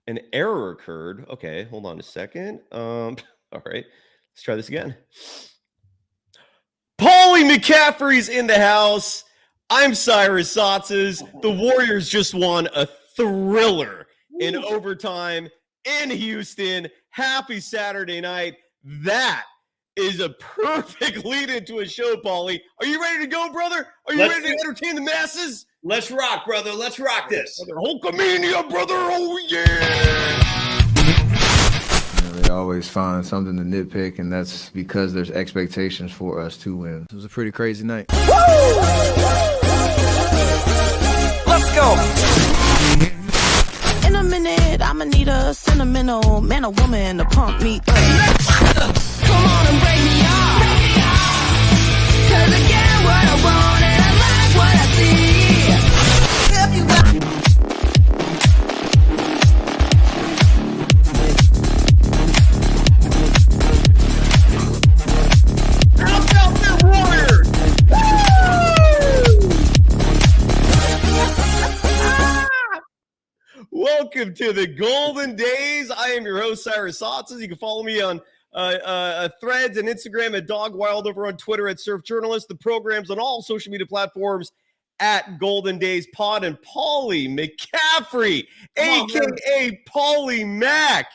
An error occurred. Okay, hold on a second. All right, let's try this again. Paulie McCaffrey's in the house. I'm Cyrus Saatsaz. The Warriors just won a thriller in overtime in Houston. Happy Saturday night. That is a perfect lead into a show, Paulie. Are you ready to go, brother? Are you ready to entertain the masses? Let's rock, brother. Let's rock this. Whole Kaminga, brother. Oh, yeah. They always find something to nitpick, and that's because there's expectations for us to win. It was a pretty crazy night. Woo! Let's go. In a minute, I'ma need a sentimental man or woman to pump me up. Come on and break me off. 'Cause I get what I want and I like what I see. If you got Welcome to the Golden Days. I am your host, Cyrus Saatsaz. You can follow me on Threads and Instagram at Dog Wild, over on Twitter at Surf Journalist. The program's on all social media platforms at Golden Days Pod. And Paulie McCaffrey, a.k.a. Paulie Mac.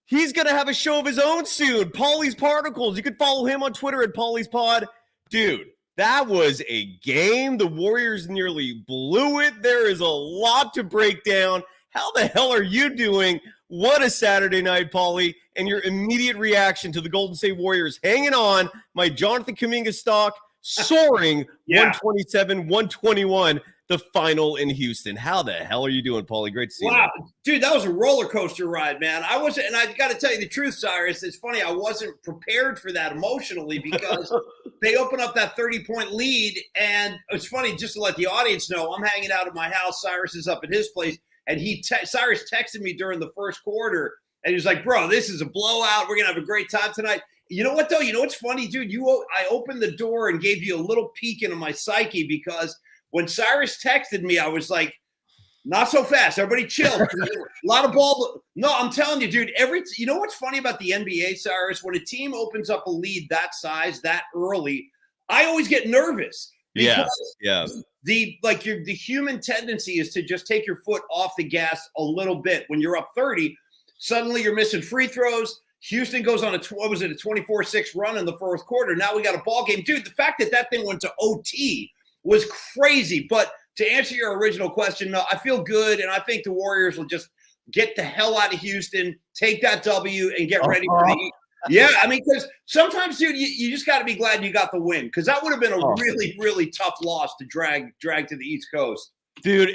He's going to have a show of his own soon. Paulie's Particles. You can follow him on Twitter at Paulie's Pod. Dude, that was a game. The Warriors nearly blew it. There is a lot to break down. How the hell are you doing? What a Saturday night, Paulie, and your immediate reaction to the Golden State Warriors hanging on. My Jonathan Kuminga stock soaring 127, 121, the final in Houston. How the hell are you doing, Paulie? Great to see you. Wow, dude, that was a roller coaster ride, man. I wasn't, and I got to tell you the truth, Cyrus. It's funny, I wasn't prepared for that emotionally because they opened up that 30-point lead, and it's funny, just to let the audience know, I'm hanging out at my house. Cyrus is up at his place, and Cyrus texted me during the first quarter, and he was like, "Bro, this is a blowout. We're gonna have a great time tonight." You know what, though? You know what's funny, dude? I opened the door and gave you a little peek into my psyche because when Cyrus texted me, I was like, not so fast. Everybody chill. A lot of ball. No, I'm telling you, dude, you know what's funny about the NBA, Cyrus? When a team opens up a lead that size, that early, I always get nervous. Yeah. The human tendency is to just take your foot off the gas a little bit. When you're up 30, suddenly you're missing free throws. Houston goes on a 24-6 run in the fourth quarter. Now we got a ball game. Dude, the fact that thing went to OT was crazy. But to answer your original question, no, I feel good, and I think the Warriors will just get the hell out of Houston, take that W, and get ready for the – yeah, I mean, because sometimes, dude, you just got to be glad you got the win, because that would have been a really, really tough loss to drag to the East Coast. Dude,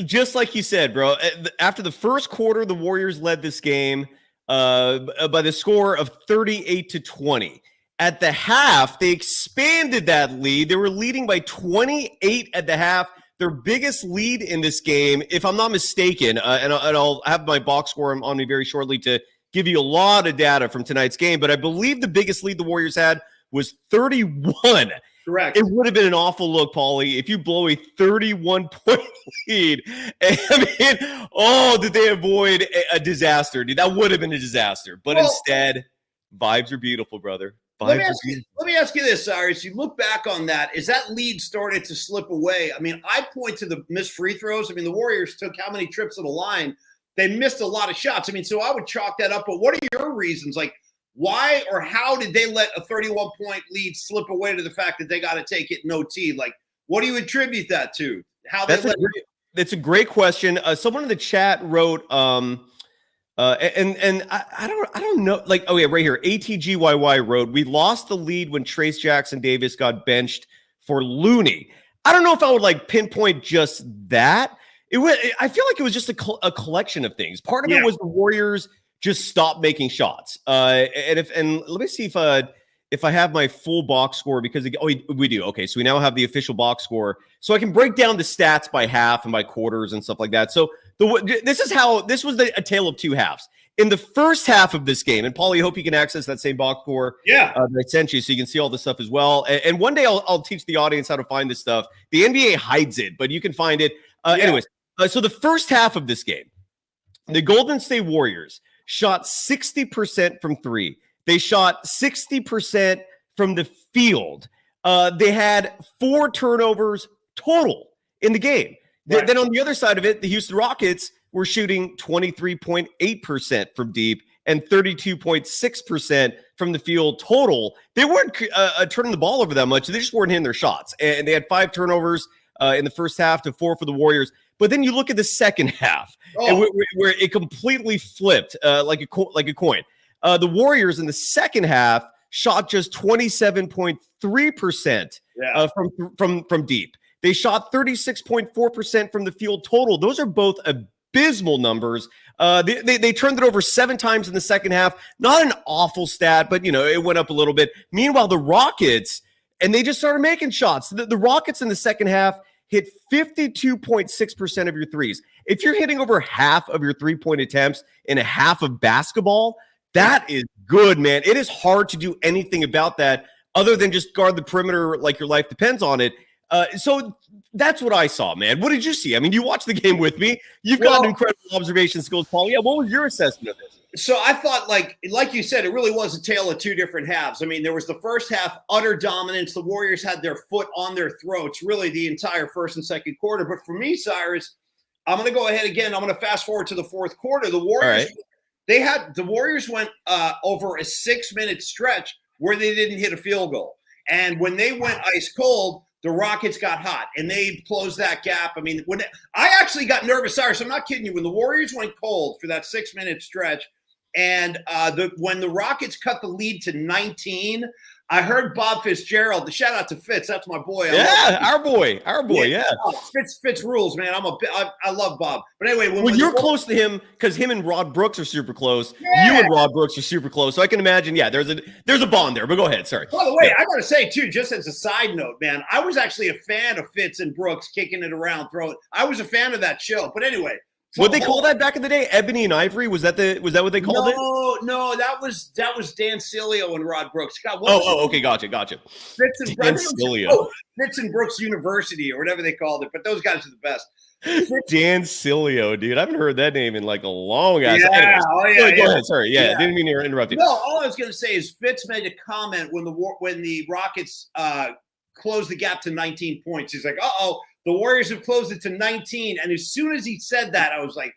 just like you said, bro, after the first quarter, the Warriors led this game by the score of 38-20. At the half, they expanded that lead. They were leading by 28 at the half. Their biggest lead in this game, if I'm not mistaken, and I'll have my box score on me very shortly to give you a lot of data from tonight's game, but I believe the biggest lead the Warriors had was 31. Correct. It would have been an awful look, Paulie, if you blow a 31-point lead. I mean, did they avoid a disaster? Dude, that would have been a disaster. But instead, vibes are beautiful, brother. Let me ask you this, Cyrus. You look back on that. Is that lead started to slip away? I mean, I point to the missed free throws. I mean, the Warriors took how many trips to the line? They missed a lot of shots. I mean, so I would chalk that up. But what are your reasons? Like, why or how did they let a 31-point lead slip away to the fact that they got to take it in OT? Like, what do you attribute that to? That's a great question. Someone in the chat wrote, and I don't know. Like, oh yeah, right here. ATGYY wrote, we lost the lead when Trace Jackson Davis got benched for Looney. I don't know if I would pinpoint just that. I feel like it was just a collection of things. Part of it was the Warriors just stopped making shots. And let me see if I have my full box score, because we do. Okay, so we now have the official box score, so I can break down the stats by half and by quarters and stuff like that. So this was a tale of two halves. In the first half of this game, and Paulie, I hope you can access that same box score that I sent you so you can see all this stuff as well. And one day I'll teach the audience how to find this stuff. The NBA hides it, but you can find it. Anyways, so the first half of this game, The Golden State Warriors shot 60% from three. They shot 60% from the field. They had 4 turnovers total in the game. Right. Then on the other side of it, the Houston Rockets were shooting 23.8% from deep and 32.6% from the field total. They weren't turning the ball over that much. They just weren't hitting their shots. And they had 5 turnovers in the first half to 4 for the Warriors. But then you look at the second half, and where it completely flipped like a coin. The Warriors in the second half shot just 27.3% from deep. They shot 36.4% from the field total. Those are both abysmal numbers. They turned it over 7 times in the second half. Not an awful stat, but it went up a little bit. Meanwhile, the Rockets, and they just started making shots. The Rockets in the second half hit 52.6% of your threes. If you're hitting over half of your 3-point attempts in a half of basketball, that is good, man. It is hard to do anything about that other than just guard the perimeter like your life depends on it. So that's what I saw, man. What did you see? I mean, you watched the game with me. You've got incredible observation skills, Paulie. Yeah, what was your assessment of this? So I thought, like you said, it really was a tale of 2 different halves. I mean, there was the first half, utter dominance. The Warriors had their foot on their throats, really the entire first and second quarter. But for me, Cyrus, I'm going to go ahead again. I'm going to fast forward to the fourth quarter. The Warriors, the Warriors went over a 6-minute stretch where they didn't hit a field goal. And when they went ice cold, the Rockets got hot, and they closed that gap. I mean, I actually got nervous, Cyrus, I'm not kidding you. When the Warriors went cold for that 6-minute stretch, and when the Rockets cut the lead to 19, I heard Bob Fitzgerald. Shout out to Fitz. That's my boy. Our boy. Yeah. Fitz rules, man. I love Bob. But anyway, you're close to him because him and Rod Brooks are super close. Yeah. You and Rod Brooks are super close. So I can imagine, there's a bond there. But go ahead. Sorry. By the way, I got to say too, just as a side note, man, I was actually a fan of Fitz and Brooks kicking it around, throwing. I was a fan of that show. But anyway. What they call that back in the day? Ebony and Ivory? Was that what they called it? No, that was Dan Cilio and Rod Brooks. God, okay, gotcha. Fitz and Brooks University or whatever they called it, but those guys are the best. Dan Cilio, dude. I haven't heard that name in like a long ass time. Yeah. Go ahead. Sorry. Yeah, didn't mean to interrupt you. No, all I was going to say is Fitz made a comment when the Rockets closed the gap to 19 points. He's like, the Warriors have closed it to 19. And as soon as he said that, I was like,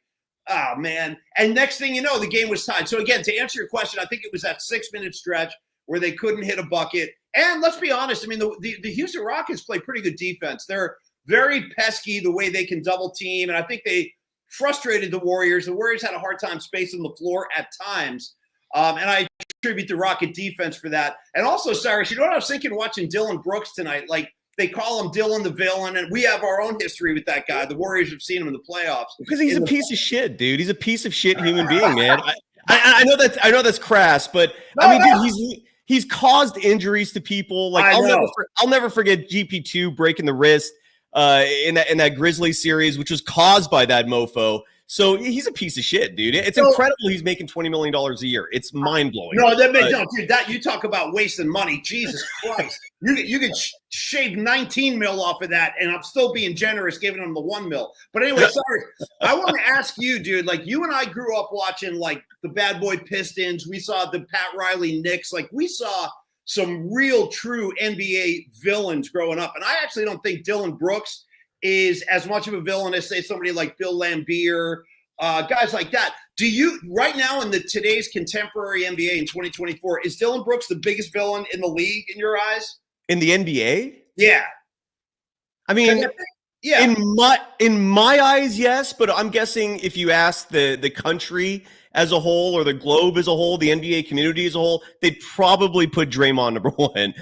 oh, man. And next thing you know, the game was tied. So, again, to answer your question, I think it was that 6-minute stretch where they couldn't hit a bucket. And let's be honest. I mean, the Houston Rockets play pretty good defense. They're very pesky the way they can double team. And I think they frustrated the Warriors. The Warriors had a hard time spacing the floor at times. And I attribute the Rocket defense for that. And also, Cyrus, you know what I was thinking watching Dillon Brooks tonight? Like, they call him Dylan the villain, and we have our own history with that guy. The Warriors have seen him in the playoffs. Because he's a piece of shit, dude. He's a piece of shit human being, man. I know that's crass, but dude, he's caused injuries to people. Like I'll never forget GP2 breaking the wrist in that Grizzlies series, which was caused by that mofo. So he's a piece of shit, dude. It's incredible he's making $20 million a year. It's mind-blowing. No, dude, that you talk about wasting money. Jesus Christ. You could shave 19 mil off of that, and I'm still being generous giving him the 1 mil. But anyway, sorry. I want to ask you, dude, like you and I grew up watching like the Bad Boy Pistons. We saw the Pat Riley Knicks. Like we saw some real true NBA villains growing up. And I actually don't think Dillon Brooks is as much of a villain as, say, somebody like Bill Laimbeer, guys like that. Do you, right now in today's contemporary NBA in 2024, is Dillon Brooks the biggest villain in the league in your eyes? In the NBA? Yeah. I mean, in my eyes, yes, but I'm guessing if you ask the country as a whole or the globe as a whole, the NBA community as a whole, they'd probably put Draymond number one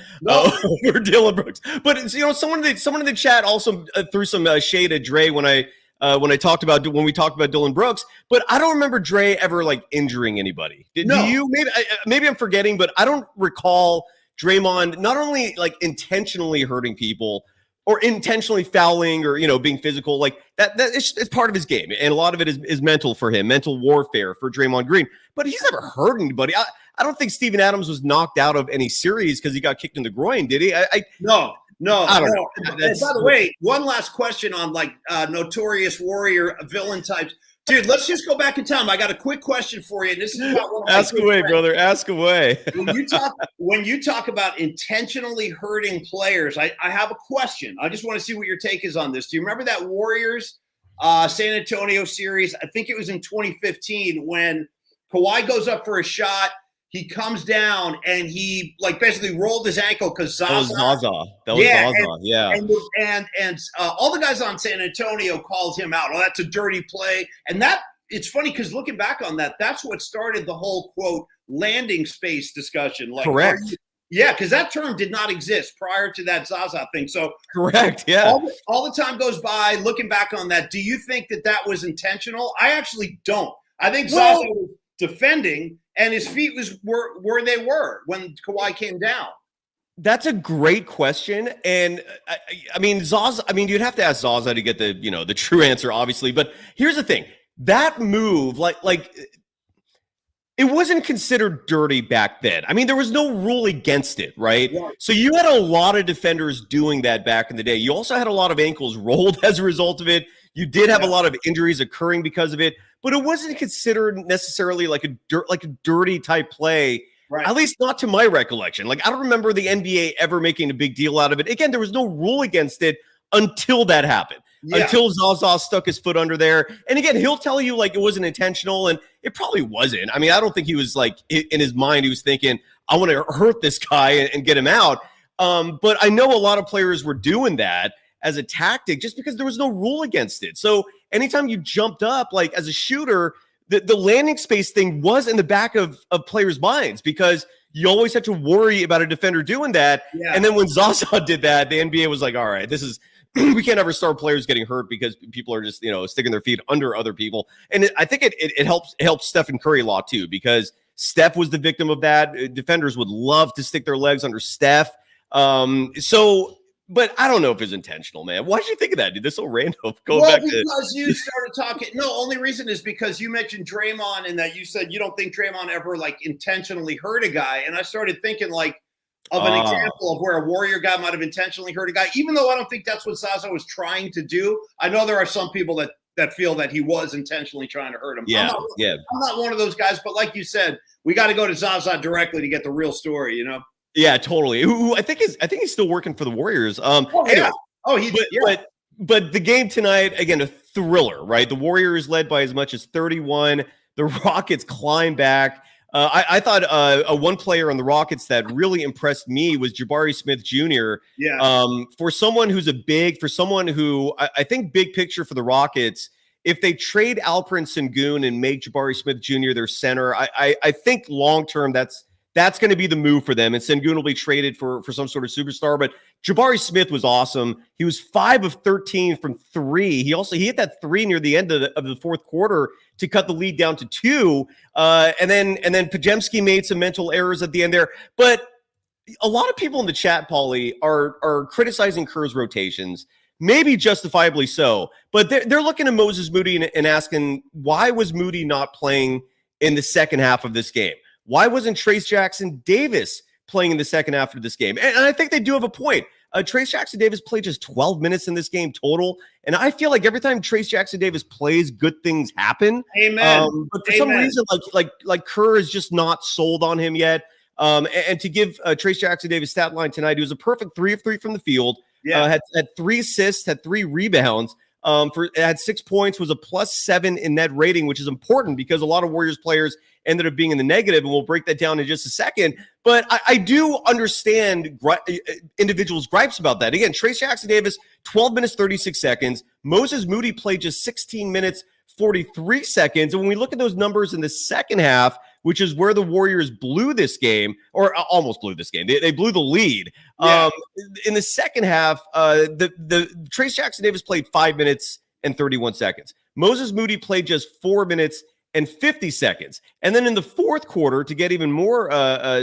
over Dillon Brooks. But someone in the chat also threw some shade at Dre when we talked about Dillon Brooks. But I don't remember Dre ever like injuring anybody. Do you? Maybe I'm forgetting, but I don't recall Draymond not only like intentionally hurting people or intentionally fouling or, being physical like that. It's part of his game. And a lot of it is mental for him, mental warfare for Draymond Green. But he's never hurt anybody. I don't think Steven Adams was knocked out of any series because he got kicked in the groin, did he? No. I don't know. And by the way, one last question on like notorious warrior villain types. Dude, let's just go back in time. I got a quick question for you. And this is about one of my Ask good away, friends. brother. Ask away. When you talk about intentionally hurting players, I have a question. I just want to see what your take is on this. Do you remember that Warriors San Antonio series? I think it was in 2015 when Kawhi goes up for a shot. He comes down and he basically rolled his ankle because Zaza. That was Zaza. Yeah. And all the guys on San Antonio called him out. Oh, that's a dirty play. And it's funny because looking back on that, that's what started the whole quote landing space discussion. Correct. Yeah, because that term did not exist prior to that Zaza thing. So correct. Yeah. All the time goes by. Looking back on that, do you think that was intentional? I actually don't. I think Zaza was defending, and his feet were where they were when Kawhi came down. That's a great question. And I mean, Zaza, you'd have to ask Zaza to get the true answer, obviously. But here's the thing. That move, it wasn't considered dirty back then. I mean, there was no rule against it, right? Yeah. So you had a lot of defenders doing that back in the day. You also had a lot of ankles rolled as a result of it. You did have a lot of injuries occurring because of it, but it wasn't considered necessarily like a dirty type play. Right. At least not to my recollection. I don't remember the NBA ever making a big deal out of it. Again, there was no rule against it until that happened. Yeah. Until Zaza stuck his foot under there. And again, he'll tell you it wasn't intentional, and it probably wasn't. I mean, I don't think he was in his mind, he was thinking, I want to hurt this guy and get him out. But I know a lot of players were doing that as a tactic just because there was no rule against it. So anytime you jumped up, as a shooter, the landing space thing was in the back of players' minds because you always had to worry about a defender doing that. Yeah. And then when Zaza did that, the NBA was like, all right, this is we can't ever start players getting hurt because people are just, sticking their feet under other people. And I think it helps Stephen Curry a lot too, because Steph was the victim of that. Defenders would love to stick their legs under Steph. But I don't know if it's intentional, man. Why did you think of that, dude? That's so random. Because you started talking. No, only reason is because you mentioned Draymond and that you said you don't think Draymond ever intentionally hurt a guy. And I started thinking of an example of where a Warrior guy might have intentionally hurt a guy, even though I don't think that's what Zaza was trying to do. I know there are some people that feel that he was intentionally trying to hurt him. Yeah, I'm not one of those guys, but like you said, we got to go to Zaza directly to get the real story, Yeah, totally. Who I think he's still working for the Warriors. Anyway, but the game tonight, again, a thriller, right? The Warriors led by as much as 31. The Rockets climb back. I thought one player on the Rockets that really impressed me was Jabari Smith Jr. Yeah. For someone who's for someone who I think big picture for the Rockets, if they trade Alperen Sengun and make Jabari Smith Jr. their center, I think long term that's going to be the move for them. And Sengun will be traded for some sort of superstar. But Jabari Smith was awesome. He was 5 of 13 from 3. He hit that 3 near the end of the fourth quarter to cut the lead down to 2. And then Podziemski made some mental errors at the end there. But a lot of people in the chat, Paulie, are criticizing Kerr's rotations, maybe justifiably so. But they're looking at Moses Moody and asking, why was Moody not playing in the second half of this game? Why wasn't Trayce Jackson-Davis playing in the second half of this game? And I think they do have a point. Trayce Jackson-Davis played just 12 minutes in this game total. And I feel like every time Trayce Jackson-Davis plays, good things happen. Amen. But for some reason, like Kerr is just not sold on him yet. And to give Trayce Jackson-Davis stat line tonight, he was a perfect 3 of 3 from the field. Yeah. Had 3 assists, had 3 rebounds. Had 6 points, was a +7 in net rating, which is important because a lot of Warriors players ended up being in the negative, and we'll break that down in just a second. But I do understand individuals' gripes about that. Again, Trayce Jackson-Davis, 12 minutes, 36 seconds. Moses Moody played just 16 minutes, 43 seconds. And when we look at those numbers in the second half, which is where the Warriors blew this game, or almost blew this game. They blew the lead. Yeah. In the second half, the Trayce Jackson-Davis played 5 minutes and 31 seconds. Moses Moody played just 4 minutes and 50 seconds. And then in the fourth quarter, to get even more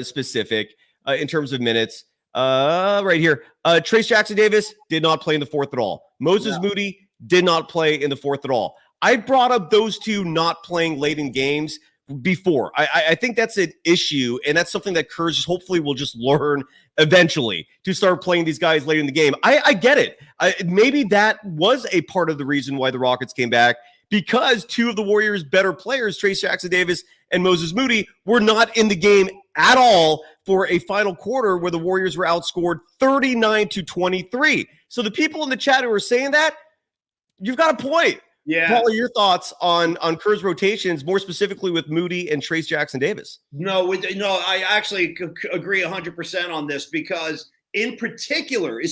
specific in terms of minutes, right here, Trayce Jackson-Davis did not play in the fourth at all. Moses Moody did not play in the fourth at all. I brought up those two not playing late in games before. I think that's an issue, and that's something that Kerr hopefully will just learn eventually to start playing these guys late in the game. I get it. Maybe that was a part of the reason why the Rockets came back, because two of the Warriors' better players, Trayce Jackson-Davis and Moses Moody, were not in the game at all for a final quarter where the Warriors were outscored 39-23. So the people in the chat who are saying that, you've got a point. Yeah. Paulie, your thoughts on Kerr's rotations, more specifically with Moody and Trayce Jackson-Davis? No, I actually agree 100% on this, because in particular,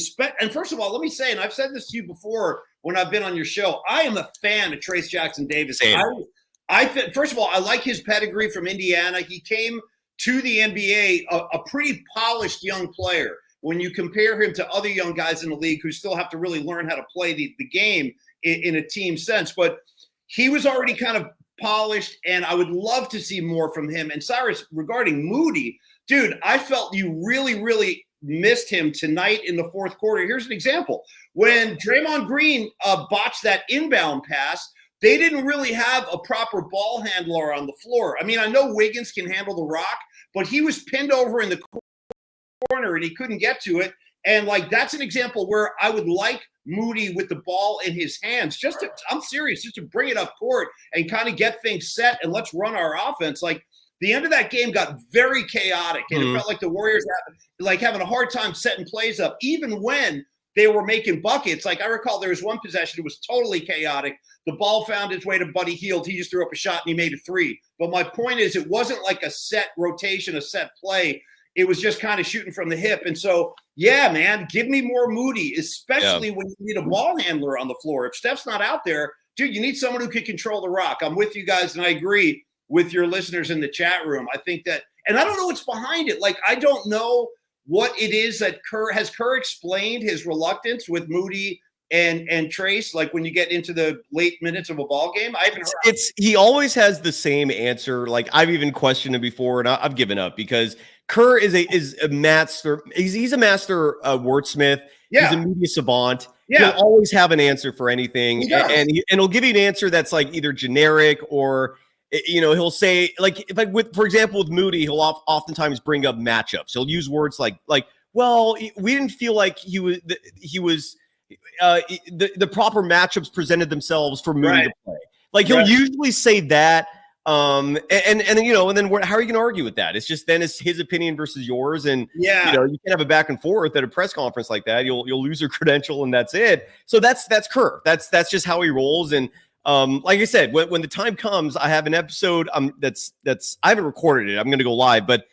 and first of all, let me say, and I've said this to you before when I've been on your show, I am a fan of Trayce Jackson-Davis. First of all, I like his pedigree from Indiana. He came to the NBA a pretty polished young player. When you compare him to other young guys in the league who still have to really learn how to play the game in a team sense, but he was already kind of polished, and I would love to see more from him. And Cyrus, regarding Moody, dude, I felt you really, really missed him tonight in the fourth quarter. Here's an example. When Draymond Green botched that inbound pass, they didn't really have a proper ball handler on the floor. I mean, I know Wiggins can handle the rock, but he was pinned over in the corner and he couldn't get to it. And that's an example where I would like Moody with the ball in his hands, I'm serious, just to bring it up court and kind of get things set and let's run our offense. The end of that game got very chaotic, and it felt like the Warriors having a hard time setting plays up, even when they were making buckets. I recall there was one possession, it was totally chaotic. The ball found its way to Buddy Hield. He just threw up a shot and he made a three. But my point is, it wasn't like a set rotation, a set play. It was just kind of shooting from the hip. And so, yeah, man, give me more Moody, especially when you need a ball handler on the floor. If Steph's not out there, dude, you need someone who can control the rock. I'm with you guys, and I agree with your listeners in the chat room. I think that, and I don't know what's behind it. I don't know what it is that Kerr explained his reluctance with Moody and Trayce, when you get into the late minutes of a ball game. I haven't heard. He always has the same answer. I've even questioned him before, and I've given up, because Kerr is a master. He's a master wordsmith. Yeah. He's a media savant. Yeah. He'll always have an answer for anything, and he'll give you an answer that's either generic or he'll say for example with Moody, he'll oftentimes bring up matchups. He'll use words well, we didn't feel like he was the proper matchups presented themselves for Moody to play. He'll usually say that. And then how are you going to argue with that? It's just, then it's his opinion versus yours. And, you can have a back and forth at a press conference like that. You'll lose your credential and that's it. So that's Kerr. That's just how he rolls. And, like I said, when the time comes, I have an episode, that's I haven't recorded it. I'm going to go live, but,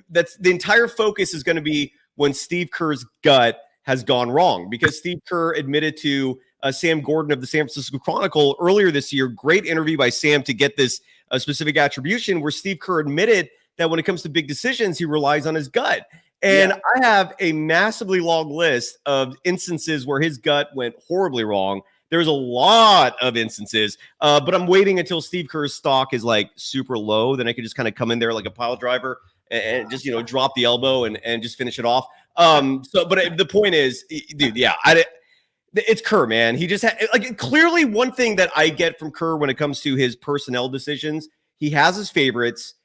that's the entire focus is going to be when Steve Kerr's gut has gone wrong, because Steve Kerr admitted to Sam Gordon of the San Francisco Chronicle earlier this year. Great interview by Sam to get this specific attribution, where Steve Kerr admitted that when it comes to big decisions, he relies on his gut. And I have a massively long list of instances where his gut went horribly wrong. There's a lot of instances, but I'm waiting until Steve Kerr's stock is super low. Then I could just kind of come in there like a pile driver and just, drop the elbow and just finish it off. But the point is, dude, it's Kerr, man. He just clearly one thing that I get from Kerr when it comes to his personnel decisions, he has his favorites.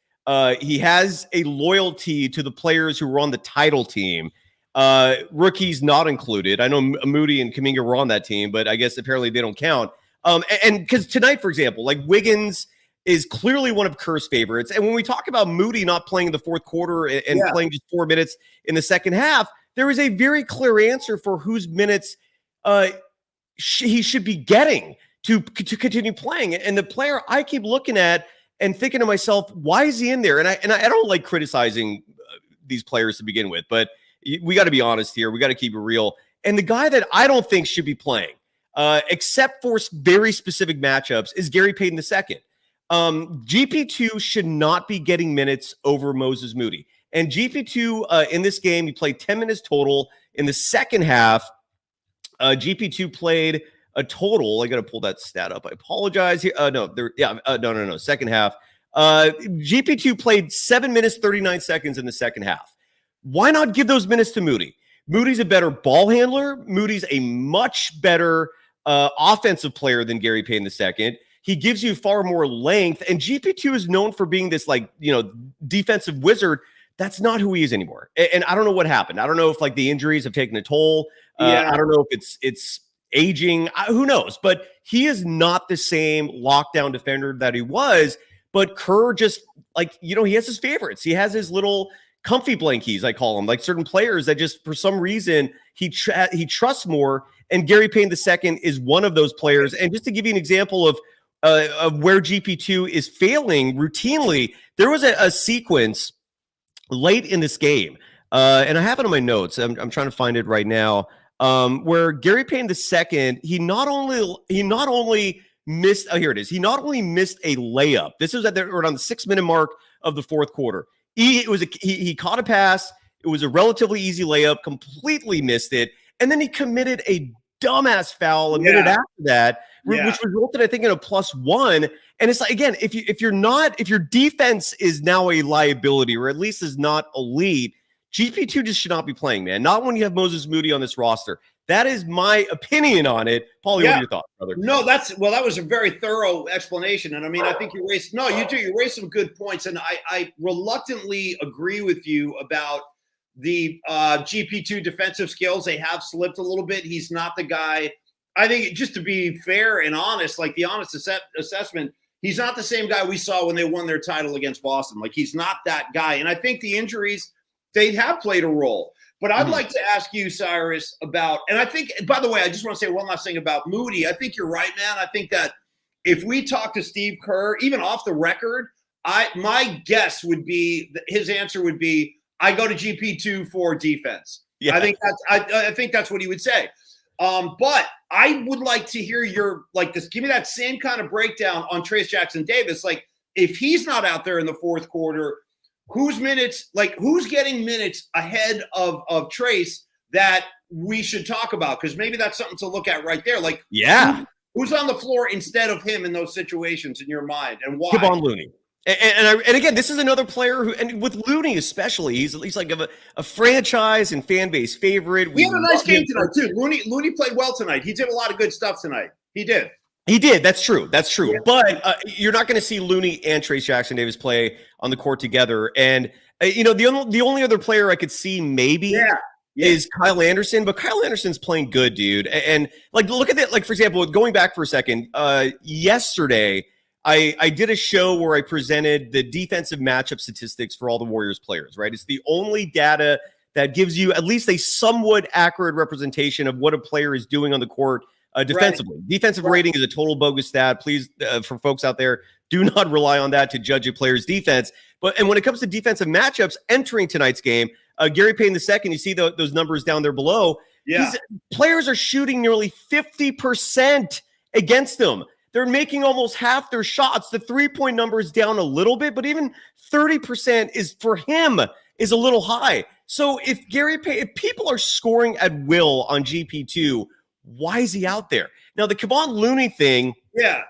He has a loyalty to the players who were on the title team. Rookies not included. I know Moody and Kaminga were on that team, but I guess apparently they don't count. And because tonight, for example, Wiggins is clearly one of Kerr's favorites. And when we talk about Moody not playing in the fourth quarter and playing just 4 minutes in the second half, there is a very clear answer for whose minutes he should be getting to continue playing. And the player I keep looking at and thinking to myself, why is he in there? And I don't like criticizing these players to begin with, but we got to be honest here. We got to keep it real. And the guy that I don't think should be playing, except for very specific matchups, is Gary Payton II. GP2 should not be getting minutes over Moses Moody. And GP2 in this game, he played 10 minutes total. In the second half, GP2 played a total. I got to pull that stat up. I apologize. No. Second half. GP2 played 7 minutes, 39 seconds in the second half. Why not give those minutes to Moody? Moody's a better ball handler. Moody's a much better offensive player than Gary Payton II. He gives you far more length, and GP2 is known for being this defensive wizard. That's not who he is anymore. And I don't know what happened. I don't know if the injuries have taken a toll. I don't know if it's aging. Who knows? But he is not the same lockdown defender that he was. But Kerr just, like, you know, he has his favorites. He has his little comfy blankies, I call them, like certain players that just for some reason he trusts more. And Gary Payton II is one of those players. And just to give you an example of where GP2 is failing routinely, there was a sequence late in this game, and I have it on my notes. I'm trying to find it right now, where Gary Payton II, he not only missed. Oh, here it is. He not only missed a layup. This was around the 6-minute mark of the fourth quarter. He caught a pass. It was a relatively easy layup. Completely missed it, and then he committed a dumbass foul a minute after that, which resulted, I think, in a +1. And it's like, again, if your defense is now a liability, or at least is not elite, GP2 just should not be playing, man. Not when you have Moses Moody on this roster. That is my opinion on it. Paulie, what are your thoughts, brother? No, that was a very thorough explanation. And I mean, I think you raised some good points. And I reluctantly agree with you about the GP2 defensive skills. They have slipped a little bit. He's not the guy. I think, just to be fair and honest, like the honest assessment, he's not the same guy we saw when they won their title against Boston. Like, he's not that guy. And I think the injuries, they have played a role. But I'd like to ask you, Cyrus, about, and I think, by the way, I just want to say one last thing about Moody. I think you're right, man. I think that if we talk to Steve Kerr, even off the record, my guess would be, his answer would be, I go to GP2 for defense. Yeah. I think that's what he would say. But I would like to hear give me that same kind of breakdown on Trayce Jackson-Davis. Like, if he's not out there in the fourth quarter, who's getting minutes ahead of Trayce that we should talk about? Because maybe that's something to look at right there. Like, who's on the floor instead of him in those situations in your mind, and why? Kevon Looney. And again, this is another player who, and with Looney especially, he's like a franchise and fan base favorite. He had a nice game tonight too. Looney played well tonight. He did a lot of good stuff tonight. He did. That's true. Yeah. But you're not going to see Looney and Trayce Jackson-Davis play on the court together. And the only other player I could see maybe is Kyle Anderson. But Kyle Anderson's playing good, dude. And like, look at that. Like, for example, going back for a second, yesterday I did a show where I presented the defensive matchup statistics for all the Warriors players, right? It's the only data that gives you at least a somewhat accurate representation of what a player is doing on the court defensively. Right. Defensive rating is a total bogus stat. Please, for folks out there, do not rely on that to judge a player's defense. And when it comes to defensive matchups entering tonight's game, Gary Payton II, you see those numbers down there below. Yeah. Players are shooting nearly 50% against them. They're making almost half their shots. The three-point number is down a little bit, but even 30% is, for him, is a little high. So if people are scoring at will on GP2, why is he out there? Now, the Kevon Looney thing. Yeah.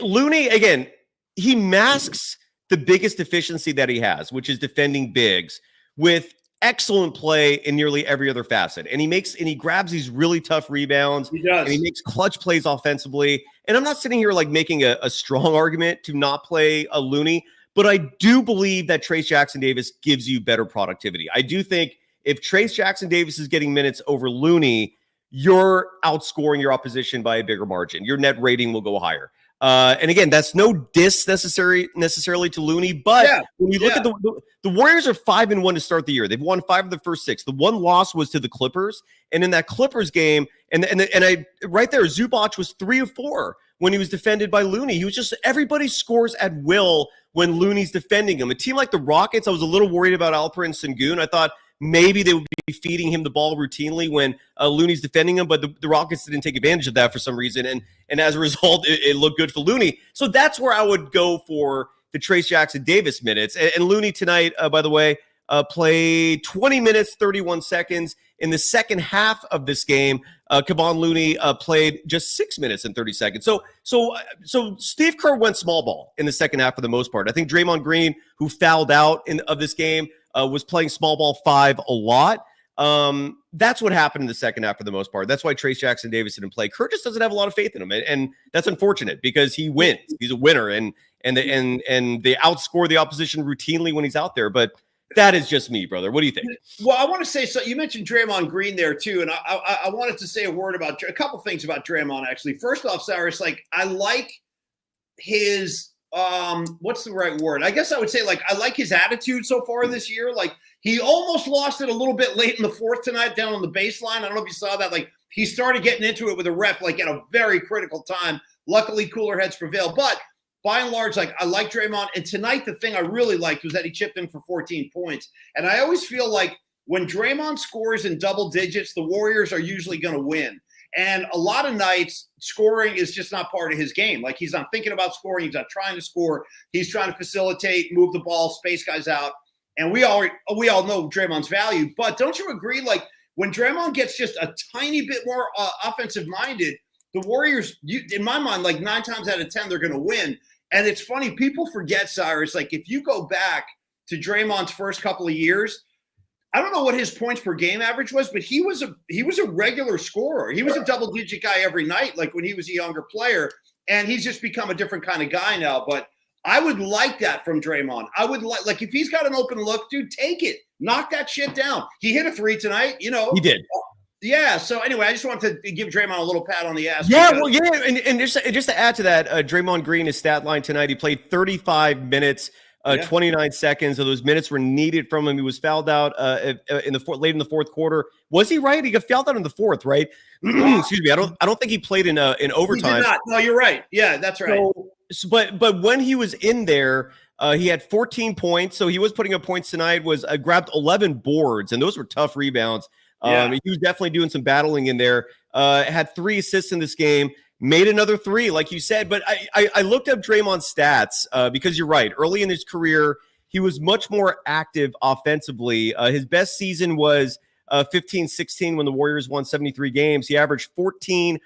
Looney, again, he masks the biggest deficiency that he has, which is defending bigs, with excellent play in nearly every other facet. And he grabs these really tough rebounds. He does. And he makes clutch plays offensively. And I'm not sitting here like making a strong argument to not play a Looney, but I do believe that Trayce Jackson-Davis gives you better productivity. I do think if Trayce Jackson-Davis is getting minutes over Looney, you're outscoring your opposition by a bigger margin. Your net rating will go higher. And again, that's no diss necessarily to Looney, but when you look at the Warriors are 5-1 to start the year. They've won 5 of the first 6. The one loss was to the Clippers, and in that Clippers game, and I right there, Zubac was 3 of 4 when he was defended by Looney. He was just, everybody scores at will when Looney's defending him. A team like the Rockets, I was a little worried about Alperen Sengun. I thought maybe they would be feeding him the ball routinely when Looney's defending him, but the Rockets didn't take advantage of that for some reason, and as a result, it looked good for Looney. So that's where I would go for the Trayce Jackson-Davis minutes. And Looney tonight, by the way, played 20 minutes, 31 seconds. In the second half of this game, Kevon Looney played just 6 minutes and 30 seconds. So Steve Kerr went small ball in the second half for the most part. I think Draymond Green, who fouled out of this game, was playing small ball 5 a lot. That's what happened in the second half for the most part. That's why Trayce Jackson-Davis didn't play. Kerr just doesn't have a lot of faith in him, and that's unfortunate because he wins. He's a winner, and they outscore the opposition routinely when he's out there. But That is just me, brother. What do you think? Well, I want to say, so you mentioned Draymond Green there too, and I wanted to say a couple things about Draymond actually. First off, Cyrus, like I like his what's the right word? I guess I would say like I like his attitude so far this year. Like he almost lost it a little bit late in the fourth tonight down on the baseline. I don't know if you saw that. Like he started getting into it with a ref like at a very critical time. Luckily, cooler heads prevailed. But by and large, like I like Draymond. And tonight, the thing I really liked was that he chipped in for 14 points. And I always feel like when Draymond scores in double digits, the Warriors are usually going to win. And a lot of nights, scoring is just not part of his game. Like he's not thinking about scoring. He's not trying to score. He's trying to facilitate, move the ball, space guys out. And we all know Draymond's value. But don't you agree? Like when Draymond gets just a tiny bit more offensive minded, the Warriors, in my mind, like 9 times out of 10, they're going to win. And it's funny, people forget, Cyrus, like if you go back to Draymond's first couple of years, I don't know what his points per game average was, but he was a regular scorer. He was a double-digit guy every night, like when he was a younger player. And he's just become a different kind of guy now. But I would like that from Draymond. I would like if he's got an open look, dude, take it. Knock that shit down. He hit a 3 tonight, you know. He did. Yeah. So anyway, I just wanted to give Draymond a little pat on the ass. Yeah, well, yeah, and just to add to that, Draymond Green, his stat line tonight, he played 35 minutes. 29 seconds of those minutes were needed from him. He was fouled out late in the fourth quarter. Was he right? He got fouled out in the fourth, right? Excuse me. I don't think he played in overtime. He did not. No, you're right. Yeah, that's right. But when he was in there, he had 14 points. So he was putting up points tonight. Grabbed 11 boards, and those were tough rebounds. He was definitely doing some battling in there. Had 3 assists in this game. Made another 3, like you said. But I looked up Draymond's stats because you're right. Early in his career, he was much more active offensively. His best season was 15-16 when the Warriors won 73 games. He averaged 14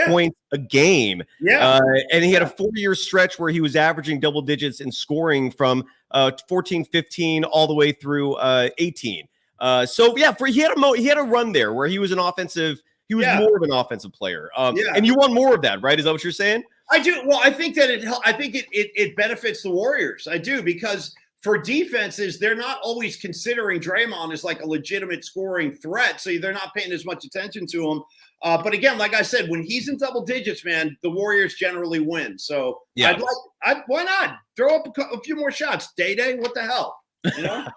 points a game. And he had a 4-year stretch where he was averaging double digits in scoring from 14-15 all the way through 18. He had a run there where he was an offensive. He was more of an offensive player. And you want more of that, right? Is that what you're saying? I do. Well, I think that it benefits the Warriors. I do, because for defenses, they're not always considering Draymond as like a legitimate scoring threat. So they're not paying as much attention to him. But again, like I said, when he's in double digits, man, the Warriors generally win. So why not throw up a few more shots? Day, what the hell? You know?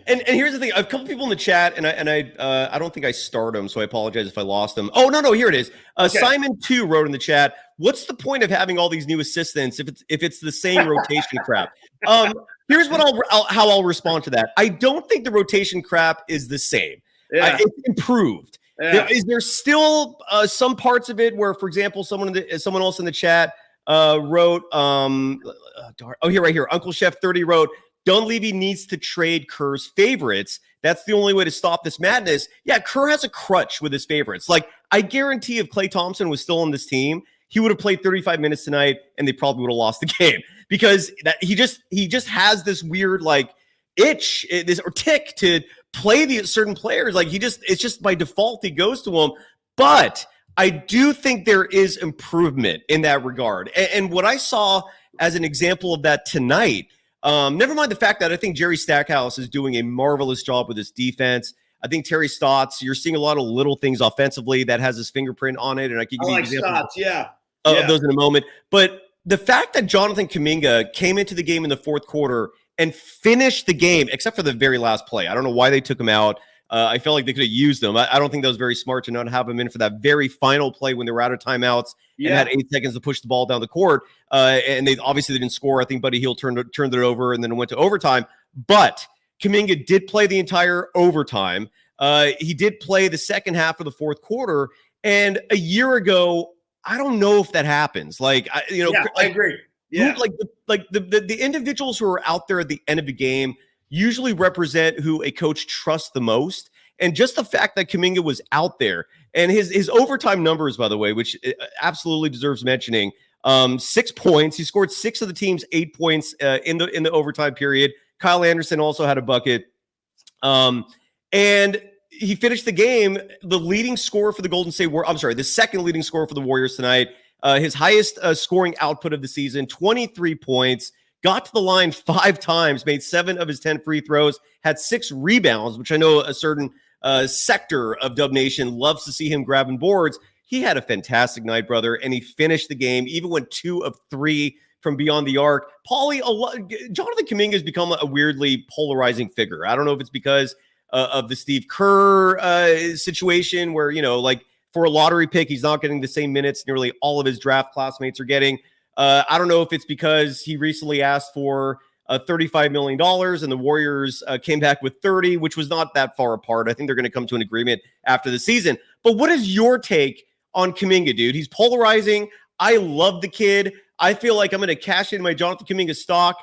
and here's the thing: a couple people in the chat, and I don't think I starred them, so I apologize if I lost them. Oh no, here it is. Okay. Simon 2 wrote in the chat, "What's the point of having all these new assistants if it's the same rotation crap?" Here's what how I'll respond to that. I don't think the rotation crap is the same. It's improved. Is there still some parts of it where, for example, someone else in the chat wrote, right here, Uncle Chef 30 wrote, Dunleavy needs to trade Kerr's favorites. That's the only way to stop this madness. Yeah, Kerr has a crutch with his favorites. Like, I guarantee if Klay Thompson was still on this team, he would have played 35 minutes tonight, and they probably would have lost the game because he just has this weird like itch, or tick to play the certain players. Like it's just by default he goes to them. But I do think there is improvement in that regard. And what I saw as an example of that tonight. Never mind the fact that I think Jerry Stackhouse is doing a marvelous job with his defense. I think Terry Stotts, you're seeing a lot of little things offensively that has his fingerprint on it. And I can give you examples of those in a moment. But the fact that Jonathan Kuminga came into the game in the fourth quarter and finished the game, except for the very last play. I don't know why they took him out. I felt like they could have used him. I don't think that was very smart to not have him in for that very final play when they were out of timeouts and had 8 seconds to push the ball down the court. And they didn't score. I think Buddy Hield turned it over and then it went to overtime. But Kaminga did play the entire overtime. He did play the second half of the fourth quarter. And a year ago, I don't know if that happens. I agree. Yeah, the individuals who are out there at the end of the game usually represent who a coach trusts the most. And just the fact that Kaminga was out there and his overtime numbers, by the way, which absolutely deserves mentioning, 6 points. He scored 6 of the team's 8 points in the overtime period. Kyle Anderson also had a bucket. And he finished the game, the leading scorer for the Golden State Warriors. I'm sorry, the second leading scorer for the Warriors tonight. His highest scoring output of the season, 23 points. got to the line 5 times, made 7 of his 10 free throws, had 6 rebounds, which I know a certain sector of Dub Nation loves to see him grabbing boards. He had a fantastic night, brother, and he finished the game, even went 2 of 3 from beyond the arc. Paulie, Jonathan Kuminga has become a weirdly polarizing figure. I don't know if it's because of the Steve Kerr situation where, like for a lottery pick, he's not getting the same minutes nearly all of his draft classmates are getting. I don't know if it's because he recently asked for $35 million and the Warriors came back with 30, which was not that far apart. I think they're going to come to an agreement after the season. But what is your take on Kaminga, dude? He's polarizing. I love the kid. I feel like I'm going to cash in my Jonathan Kuminga stock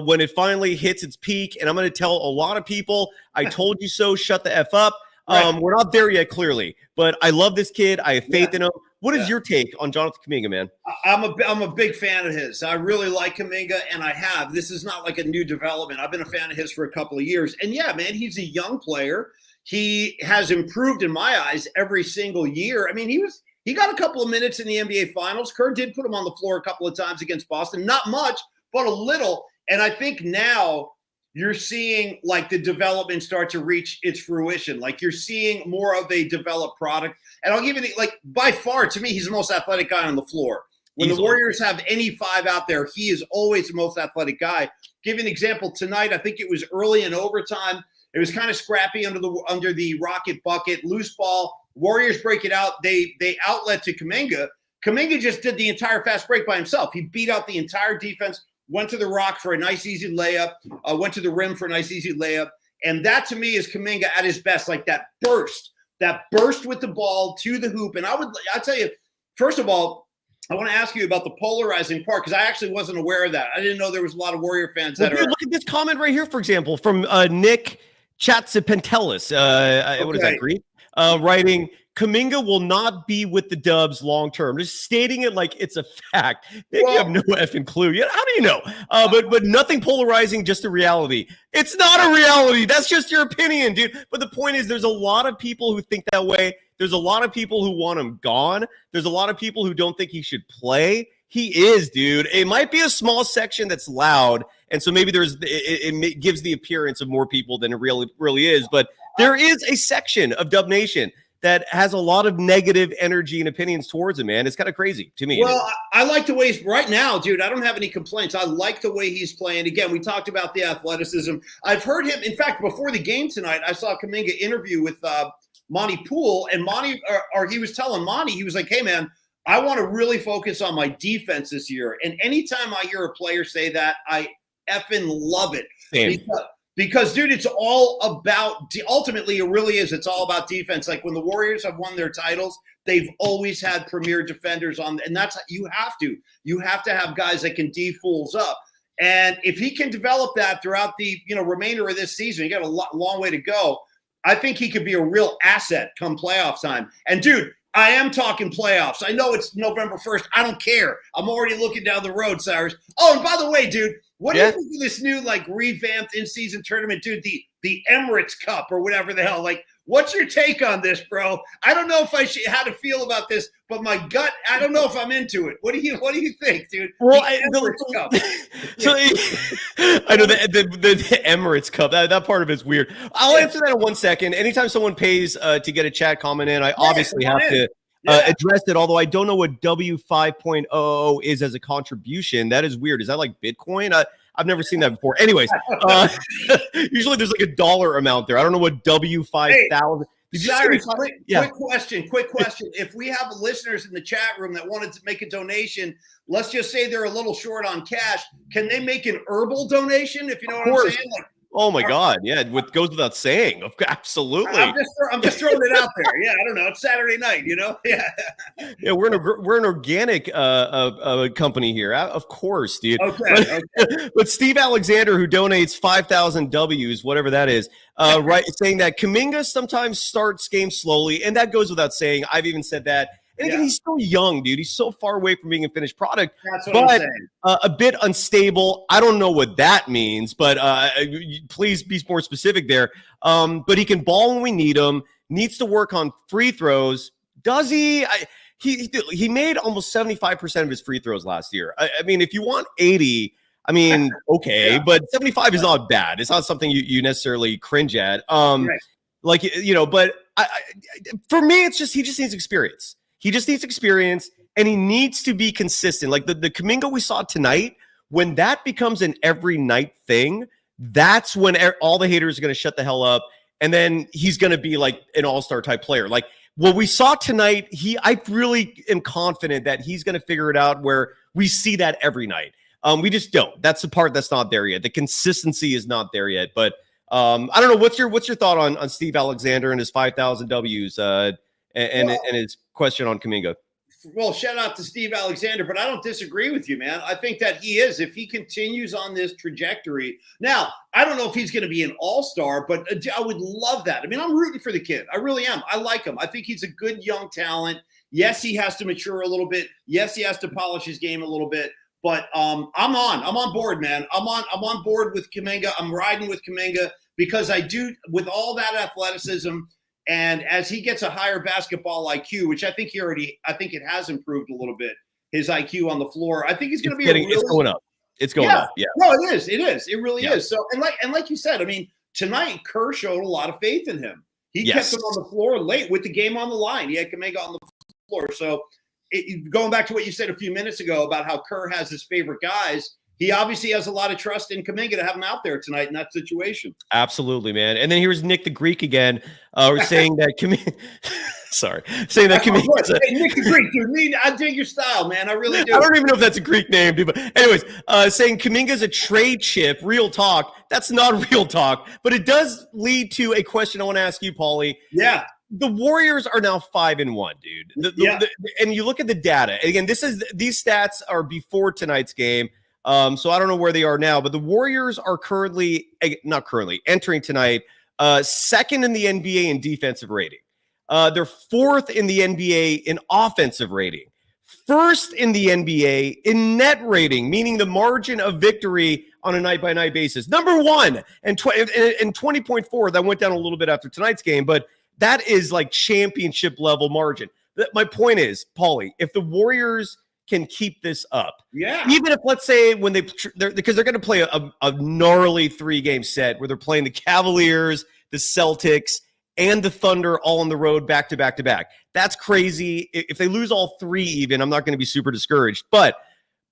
when it finally hits its peak, and I'm going to tell a lot of people, I told you so, shut the F up. Right. We're not there yet, clearly, but I love this kid. I have faith in him. What is your take on Jonathan Kuminga, man? I'm a big fan of his. I really like Kaminga, and I have. This is not like a new development. I've been a fan of his for a couple of years. And yeah, man, he's a young player. He has improved in my eyes every single year. I mean, he got a couple of minutes in the NBA Finals. Kerr did put him on the floor a couple of times against Boston. Not much, but a little. And I think now you're seeing like the development start to reach its fruition. Like you're seeing more of a developed product. And I'll give you by far, to me, he's the most athletic guy on the floor. When the Warriors have any 5 out there, he is always the most athletic guy. Give you an example tonight. I think it was early in overtime. It was kind of scrappy under the Rocket bucket, loose ball. Warriors break it out. They outlet to Kaminga. Kaminga just did the entire fast break by himself. He beat out the entire defense, went to the rock for a nice, easy layup, went to the rim for a nice, easy layup. And that, to me, is Kaminga at his best, like that burst with the ball to the hoop. And I'll tell you, first of all, I want to ask you about the polarizing part because I actually wasn't aware of that. I didn't know there was a lot of Warrior fans that Look at this comment right here, for example, from Nick Chatsipentelis. What is that, Greek? Writing, Kaminga will not be with the Dubs long term. Just stating it like it's a fact. You have no effing clue. How do you know? But nothing polarizing, just a reality. It's not a reality. That's just your opinion, dude. But the point is, there's a lot of people who think that way. There's a lot of people who want him gone. There's a lot of people who don't think he should play. He is, dude. It might be a small section that's loud, and so maybe it gives the appearance of more people than it really is. But there is a section of Dub Nation that has a lot of negative energy and opinions towards him, man. It's kind of crazy to me. Well, I like the way he's right now, dude. I don't have any complaints. I like the way he's playing. Again, we talked about the athleticism. I've heard him. In fact, before the game tonight, I saw Kaminga interview with Monty Poole, and Monty, or he was telling Monty, he was like, "Hey, man, I want to really focus on my defense this year." And anytime I hear a player say that, I effing love it. Same. Because, dude, it's all about – ultimately, it really is. It's all about defense. Like when the Warriors have won their titles, they've always had premier defenders on – and that's – you have to. You have to have guys that can D-fools up. And if he can develop that throughout the remainder of this season, you got a long way to go. I think he could be a real asset come playoff time. And, dude, I am talking playoffs. I know it's November 1st. I don't care. I'm already looking down the road, Cyrus. Oh, and by the way, dude – what do you think of this new, revamped in-season tournament, dude? The Emirates Cup or whatever the hell. What's your take on this, bro? I don't know if how to feel about this, but my gut, I don't know if I'm into it. What do you think, dude? Well, Cup. So I know the Emirates Cup. That part of it's weird. I'll answer that in 1 second. Anytime someone pays to get a chat comment in, I obviously have to address it, although I don't know what W 5.0 is as a contribution. That is weird. Is that like Bitcoin? I've never seen that before. Anyways, usually there's like a dollar amount there. I don't know what W 5,000. Cyrus, quick question. If we have listeners in the chat room that wanted to make a donation, let's just say they're a little short on cash. Can they make an herbal donation? If you know what I'm saying? Oh my God! Yeah, what goes without saying. Absolutely. I'm just throwing it out there. Yeah, I don't know. It's Saturday night, Yeah. Yeah, we're an organic company here. Of course, dude. Okay. But Steve Alexander, who donates 5,000 W's, whatever that is, right, saying that Kaminga sometimes starts games slowly, and that goes without saying. I've even said that. And again, he's still young, dude. He's so far away from being a finished product. That's what I'm saying. A bit unstable. I don't know what that means, but please be more specific there. But he can ball when we need him. Needs to work on free throws. Does he? He made almost 75% of his free throws last year. I mean, if you want 80, I mean, okay, Yeah. but 75 is not bad. It's not something you necessarily cringe at. Right. Like, but for me, it's just he just needs experience. He just needs experience, and he needs to be consistent. Like the Kaminga we saw tonight, when that becomes an every night thing, that's when all the haters are going to shut the hell up, and then he's going to be like an all-star type player. Like what we saw tonight, I really am confident that he's going to figure it out where we see that every night. We just don't. That's the part that's not there yet. The consistency is not there yet. But I don't know. What's your thought on Steve Alexander and his 5,000 Ws and his question on Kaminga? Well, shout out to Steve Alexander, but I don't disagree with you, man. I think that he is. If he continues on this trajectory. Now, I don't know if he's going to be an all-star, but I would love that. I mean, I'm rooting for the kid. I really am. I like him. I think he's a good young talent. Yes, he has to mature a little bit. Yes, he has to polish his game a little bit. But I'm on board, man. I'm on board with Kaminga. I'm riding with Kaminga because I do, with all that athleticism, and as he gets a higher basketball IQ, which I think it has improved a little bit, his IQ on the floor. I think he's going to be it's going up. It's going up. Yeah. No, it is. It is. It really is. So and like you said, I mean, tonight Kerr showed a lot of faith in him. He kept him on the floor late with the game on the line. He had Kaminga on the floor. So going back to what you said a few minutes ago about how Kerr has his favorite guys, he obviously has a lot of trust in Kaminga to have him out there tonight in that situation. Absolutely, man. And then here's Nick the Greek again. We're saying that Kaminga. Sorry, saying that Kaminga. Hey, Nick the Greek, dude. I dig your style, man. I really do. I don't even know if that's a Greek name, dude. But anyways, saying Kaminga's a trade chip. Real talk. That's not real talk, but it does lead to a question I want to ask you, Paulie. Yeah. The Warriors are now 5-1, dude. And you look at the data. And again, these stats are before tonight's game. So I don't know where they are now, but the Warriors are entering tonight, second in the NBA in defensive rating. They're fourth in the NBA in offensive rating, first in the NBA in net rating, meaning the margin of victory on a night-by-night basis. Number one, and 20.4. That went down a little bit after tonight's game, but that is like championship level margin. My point is, Paulie, if the Warriors can keep this up, even if, let's say, when because they're going to play a gnarly 3-game set where they're playing the Cavaliers, the Celtics, and the Thunder all on the road back to back to back. That's crazy. If they lose all 3 even, I'm not going to be super discouraged. But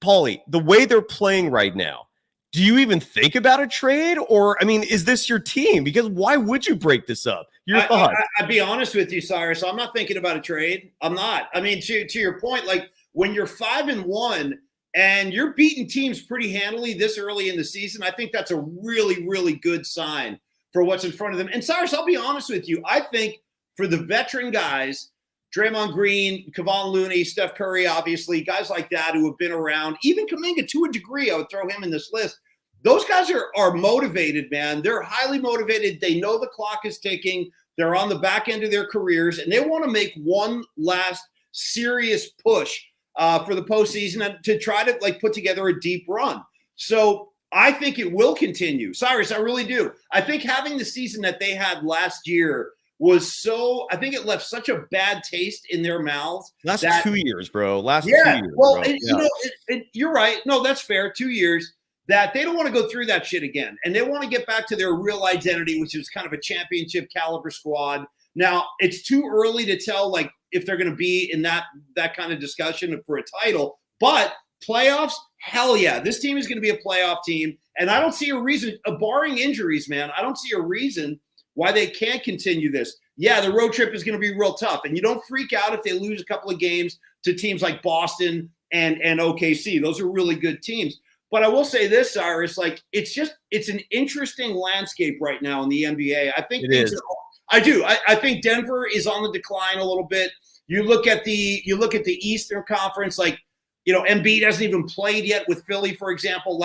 Paulie, the way they're playing right now, do you even think about a trade? Or, I mean, is this your team? Because why would you break this up? Your thoughts? I'd be honest with you, Cyrus. I'm not thinking about a trade. I'm not. I mean, to your point, like when you're 5-1 and you're beating teams pretty handily this early in the season, I think that's a really, really good sign for what's in front of them. And Cyrus, I'll be honest with you. I think for the veteran guys, Draymond Green, Kevon Looney, Steph Curry, obviously, guys like that who have been around, even Kaminga to a degree, I would throw him in this list. Those guys are motivated, man. They're highly motivated. They know the clock is ticking. They're on the back end of their careers, and they want to make one last serious push for the postseason and to try to put together a deep run. So I think it will continue. Cyrus, I really do. I think having the season that they had last year I think it left such a bad taste in their mouths. Last 2 years, bro. 2 years. Well, you're right. No, that's fair. 2 years. That they don't want to go through that shit again. And they want to get back to their real identity, which is kind of a championship caliber squad. Now, it's too early to tell if they're going to be in that kind of discussion for a title. But playoffs, hell yeah. This team is going to be a playoff team. And I don't see a reason, barring injuries, man, I don't see a reason why they can't continue this. Yeah, the road trip is going to be real tough. And you don't freak out if they lose a couple of games to teams like Boston and OKC. Those are really good teams. But I will say this, Cyrus, it's an interesting landscape right now in the NBA. I think I do. I think Denver is on the decline a little bit. You look at the Eastern Conference, Embiid hasn't even played yet with Philly, for example.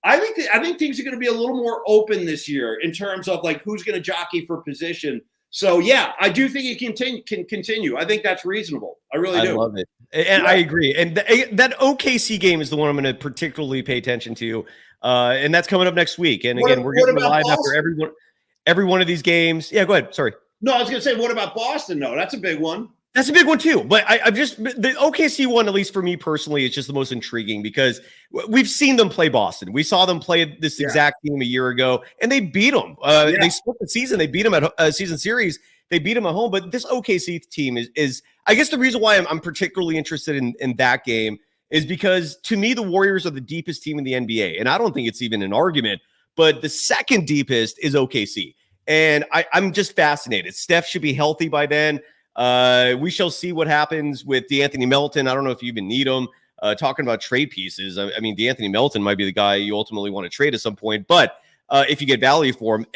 I think things are going to be a little more open this year in terms of who's going to jockey for position. So yeah, I do think it can continue. I think that's reasonable. I really do. I love it. And I agree. And that OKC game is the one I'm going to particularly pay attention to. And that's coming up next week. And again, we're going to be live after every one of these games. Yeah, go ahead. Sorry. No, I was going to say, what about Boston, though? That's a big one. That's a big one too. But I've just the OKC one, at least for me personally, is just the most intriguing because we've seen them play Boston. We saw them play this exact team a year ago, and they beat them. They split the season. They beat them at season series. They beat them at home. But this OKC team is I guess the reason why I'm particularly interested in that game is because to me the Warriors are the deepest team in the NBA, and I don't think it's even an argument. But the second deepest is OKC, and I'm just fascinated. Steph should be healthy by then. We shall see what happens with DeAnthony Melton. I don't know if you even need him. Talking about trade pieces, I mean, DeAnthony Melton might be the guy you ultimately want to trade at some point, but if you get value for him.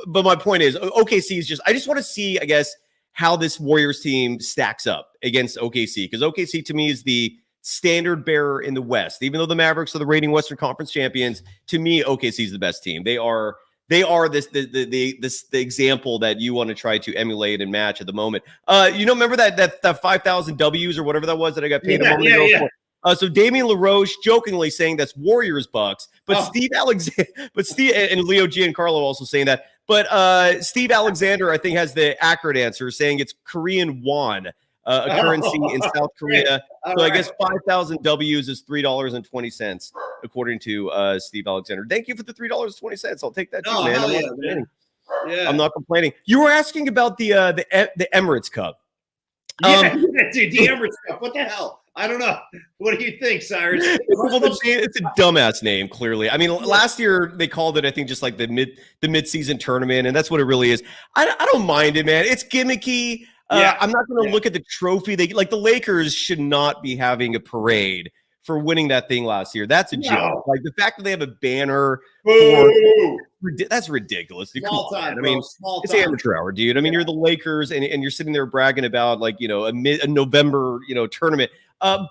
But my point is, OKC is I just want to see, I guess, how this Warriors team stacks up against OKC, because OKC to me is the standard bearer in the West. Even though the Mavericks are the reigning Western Conference champions, to me, OKC is the best team. They are the example that you want to try to emulate and match at the moment. Remember that 5,000 W's or whatever that was that I got paid a moment ago for? So Damian LaRoche jokingly saying that's Warriors Bucks, but Steve Alexander, and Leo Giancarlo also saying that. But Steve Alexander, I think, has the accurate answer, saying it's Korean won, a currency in South Korea. So I guess 5,000 W's is $3.20, according to Steve Alexander. Thank you for the $3.20. I'll take that too, man. I'm not complaining. You were asking about the Emirates Cup. Dude, the Emirates Cup. What the hell? I don't know. What do you think, Cyrus? It's a dumbass name, clearly. I mean, last year they called it, I think, just like the mid-season tournament, and that's what it really is. I don't mind it, man. It's gimmicky. I'm not going to look at the trophy. The Lakers should not be having a parade for winning that thing last year. That's a joke. Like the fact that they have a banner, that's ridiculous. Small time, I mean, it's amateur hour, dude. I mean, you're the Lakers, and you're sitting there bragging about a November tournament.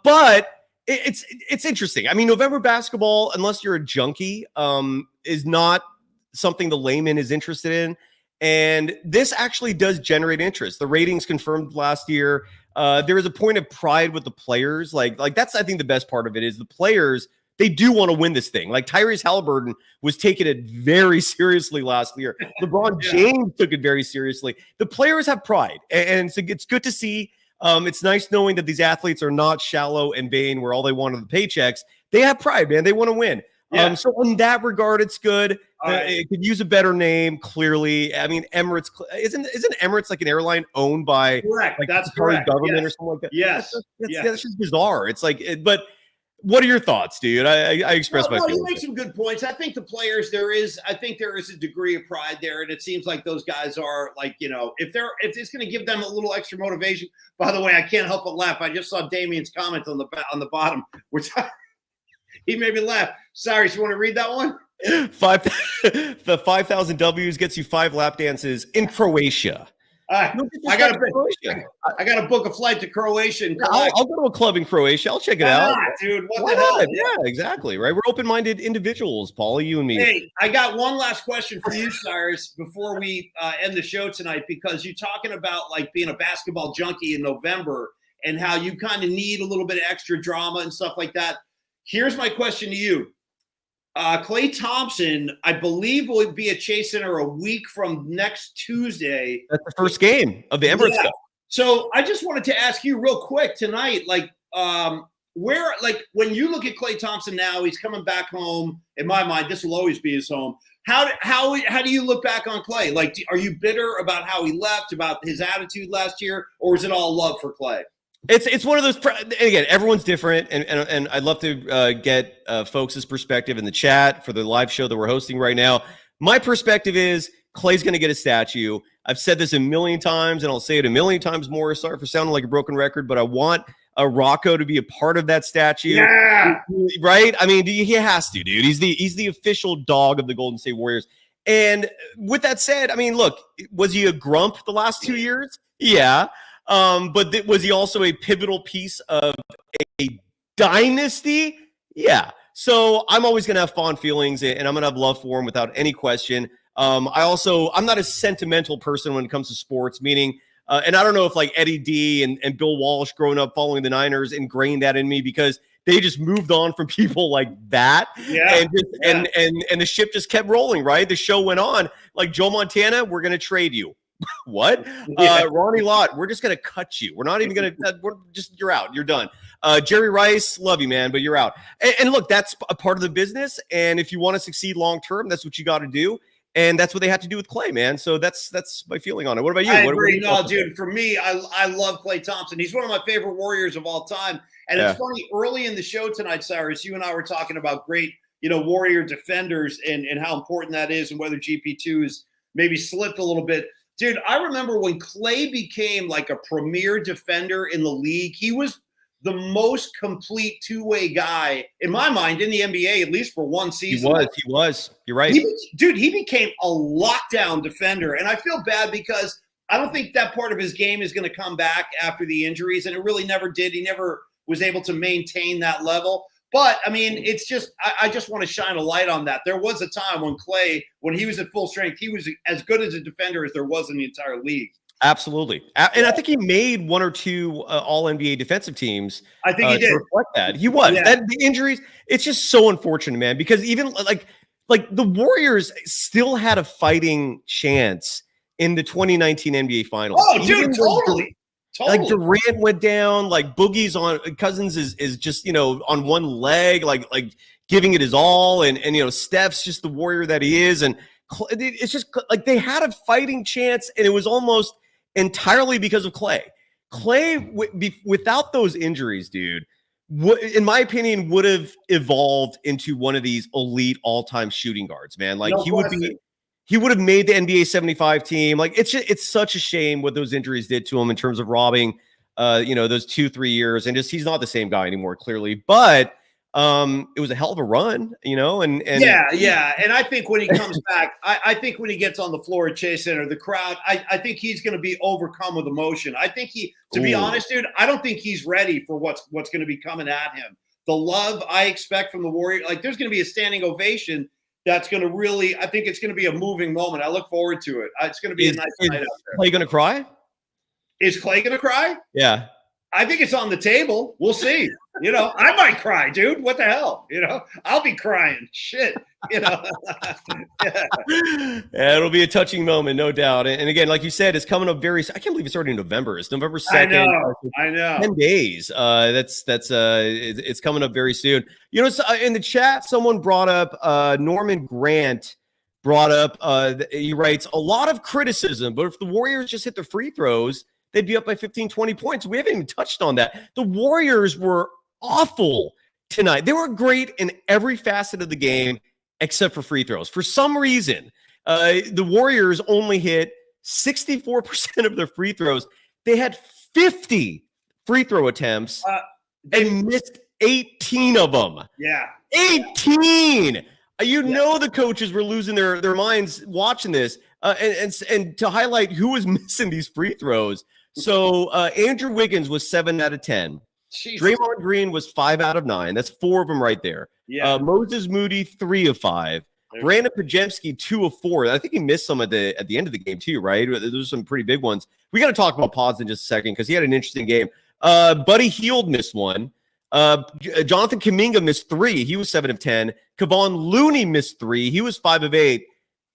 But it's interesting. I mean, November basketball, unless you're a junkie, is not something the layman is interested in. And this actually does generate interest. The ratings confirmed last year. There is a point of pride with the players. Like that's, I think, the best part of it is the players, they do want to win this thing. Like Tyrese Halliburton was taking it very seriously last year. LeBron James took it very seriously. The players have pride, and so it's good to see. It's nice knowing that these athletes are not shallow and vain where all they want are the paychecks. They have pride, man. They want to win. So in that regard, it's good. It could use a better name, clearly. I mean, Emirates isn't Emirates like an airline owned by that's the correct. government or something like that? Yes. That's just bizarre. It's like, but what are your thoughts, dude? I express my feelings. You make some good points. I think the players, there is a degree of pride there, and it seems like those guys are like, if it's going to give them a little extra motivation. By the way, I can't help but laugh. I just saw Damien's comment on the bottom, which he made me laugh. Cyrus, you want to read that one? The 5,000 W's gets you 5 lap dances in Croatia. I got to book a flight to Croatia. I'll go to a club in Croatia. I'll check it out. Dude, what Why the hell? not? Yeah, exactly. Right. We're open-minded individuals, Paulie, you and me. Hey, I got one last question for you, Cyrus, before we end the show tonight, because you're talking about like being a basketball junkie in November and how you kind of need a little bit of extra drama and stuff like that. Here's my question to you. Klay Thompson, I believe, will be at Chase Center a week from next Tuesday. That's the first game of the Emirates Cup. So I just wanted to ask you real quick tonight, where, when you look at Klay Thompson now, he's coming back home. In my mind, this will always be his home. How do you look back on Klay? Like, are you bitter about how he left, about his attitude last year, or is it all love for Klay? It's one of those. Again, everyone's different, and I'd love to get folks' perspective in the chat for the live show that we're hosting right now. My perspective is Klay's going to get a statue. I've said this a million times, and I'll say it a million times more. Sorry for sounding like a broken record, but I want Rocco to be a part of that statue. Yeah, right. I mean, he has to, dude. He's the official dog of the Golden State Warriors. And with that said, I mean, look, was he a grump the last 2 years? Yeah. But was he also a pivotal piece of a dynasty? Yeah. So I'm always going to have fond feelings, and I'm going to have love for him without any question. I'm not a sentimental person when it comes to sports, meaning, and I don't know if like Eddie D and Bill Walsh growing up following the Niners ingrained that in me, because they just moved on from people like that. Yeah. And the ship just kept rolling, right? The show went on. Like Joe Montana, we're going to trade you. What? Yeah. Ronnie Lott, we're just going to cut you. We're not even going to, you're out. You're done. Jerry Rice, love you, man, but you're out. And look, that's a part of the business. And if you want to succeed long-term, that's what you got to do. And that's what they had to do with Klay, man. So that's my feeling on it. What about you? I What agree. No, dude, for me, I love Klay Thompson. He's one of my favorite Warriors of all time. And it's funny, early in the show tonight, Cyrus, you and I were talking about great, Warrior defenders and how important that is and whether GP2 is maybe slipped a little bit. Dude, I remember when Klay became like a premier defender in the league, he was the most complete two-way guy, in my mind, in the NBA, at least for one season. He was. You're right. He became a lockdown defender. And I feel bad because I don't think that part of his game is going to come back after the injuries, and it really never did. He never was able to maintain that level. But, I mean, it's just I just want to shine a light on that. There was a time when Klay, when he was at full strength, he was as good as a defender as there was in the entire league. Absolutely. And I think he made one or two all-NBA defensive teams. I think he did. To reflect that. He was. Yeah. The injuries, it's just so unfortunate, man, because even like the Warriors still had a fighting chance in the 2019 NBA Finals. Oh, dude, totally. Like Durant went down, like Boogie's on Cousins is just, on one leg, like giving it his all. And Steph's just the warrior that he is. And it's just like they had a fighting chance, and it was almost entirely because of Klay. Klay, without those injuries, dude, in my opinion, would have evolved into one of these elite all-time shooting guards, man. Like he would have made the NBA 75 team. Like it's such a shame what those injuries did to him in terms of robbing, those 2-3 years, and just he's not the same guy anymore, clearly. But it was a hell of a run, and yeah. And I think when he comes back, I think when he gets on the floor at Chase Center, the crowd, I think he's going to be overcome with emotion. I think to be honest, dude, I don't think he's ready for what's going to be coming at him. The love I expect from the Warriors, like there's going to be a standing ovation. That's going to really, I think it's going to be a moving moment. I look forward to it. It's going to be a nice night out there. Klay going to cry? Is Klay going to cry? Yeah. I think it's on the table. We'll see. I might cry, dude. What the hell? I'll be crying. Shit. Yeah, it'll be a touching moment, no doubt. And again, like you said, it's coming up I can't believe it's already November. It's November 2nd. I know. 10 days. It's coming up very soon. In the chat, someone brought up Norman Grant brought up, he writes, a lot of criticism, but if the Warriors just hit the free throws, they'd be up by 15, 20 points. We haven't even touched on that. The Warriors were awful tonight. They were great in every facet of the game except for free throws. For some reason, the Warriors only hit 64% of their free throws. They had 50 free throw attempts and missed 18 of them. Yeah. 18! The coaches were losing their minds watching this. And to highlight who was missing these free throws. So Andrew Wiggins was 7 out of 10. Jeez. Draymond Green was 5 out of 9. That's 4 of them right there. Yeah. Moses Moody, 3 of 5. Brandon Podziemski, 2 of 4. I think he missed some at the end of the game too, right? Those are some pretty big ones. We got to talk about Pods in just a second because he had an interesting game. Buddy Hield missed 1. Jonathan Kuminga missed 3. He was 7 of 10. Kevon Looney missed 3. He was 5 of 8.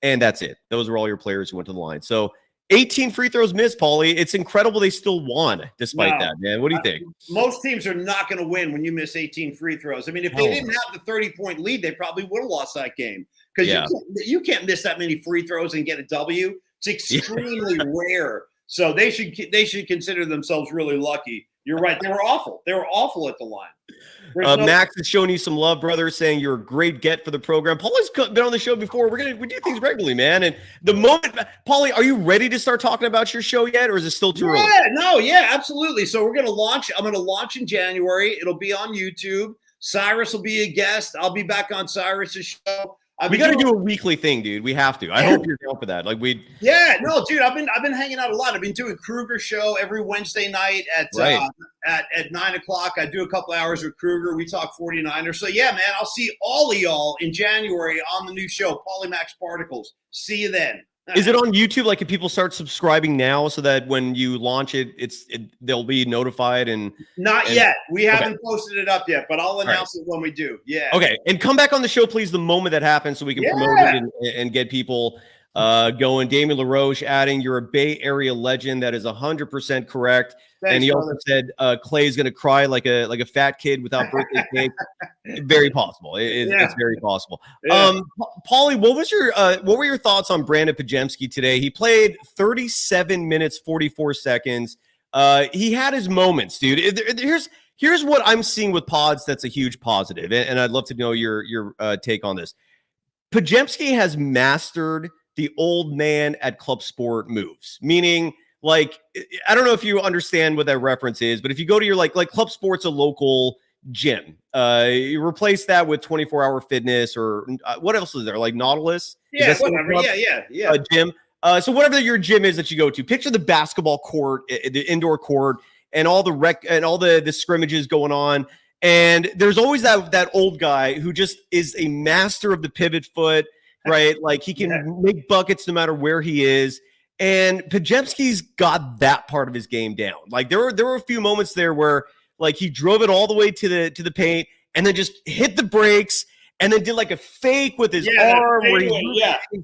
And that's it. Those are all your players who went to the line. So 18 free throws missed, Paulie. It's incredible they still won despite that, man. What do you think? Most teams are not going to win when you miss 18 free throws. I mean, if they didn't have the 30-point lead, they probably would have lost that game because you can't miss that many free throws and get a W. It's extremely rare. So they should consider themselves really lucky. You're right. They were awful. They were awful at the line. Max is showing you some love, brother, saying you're a great get for the program. Paulie's been on the show before. We do things regularly, man. And the moment, Paulie, are you ready to start talking about your show yet, or is it still too early? Yeah, absolutely. So we're going to launch. I'm going to launch in January. It'll be on YouTube. Cyrus will be a guest. I'll be back on Cyrus's show. We got to do a weekly thing, dude. We have to. I hope you're down for that. Dude. I've been hanging out a lot. I've been doing Kruger show every Wednesday night at 9:00. I do a couple hours with Kruger. We talk 49ers. So yeah, man, I'll see all of y'all in January on the new show, Polymax Particles. See you then. Is it on YouTube? Like, if people start subscribing now, so that when you launch it, they'll be notified? Not yet. We haven't posted it up yet, but I'll announce it when we do. Yeah. Okay, and come back on the show, please, the moment that happens, so we can promote it and get people Going Damian LaRoche, adding, you're a Bay Area legend. That is 100% correct. Thanks, and he brother. also said Klay is going to cry like a fat kid without birthday cake. Very possible. It's very possible. Yeah. Paulie, what were your thoughts on Brandon Podziemski today? He played 37 minutes 44 seconds. He had his moments, dude. Here's what I'm seeing with Pods that's a huge positive, and I'd love to know your take on this. Podziemski has mastered the old man at club sport moves, meaning, like, I don't know if you understand what that reference is, but if you go to your like club sport's a local gym, you replace that with 24-hour fitness or what else is there? Like Nautilus? Yeah, whatever. Yeah. Gym. So whatever your gym is that you go to, picture the basketball court, the indoor court, and all the scrimmages going on. And there's always that old guy who just is a master of the pivot foot, right? Like he can make buckets no matter where he is. And Podziemski's got that part of his game down. Like there were a few moments there where like he drove it all the way to the paint and then just hit the brakes and then did like a fake with his arm where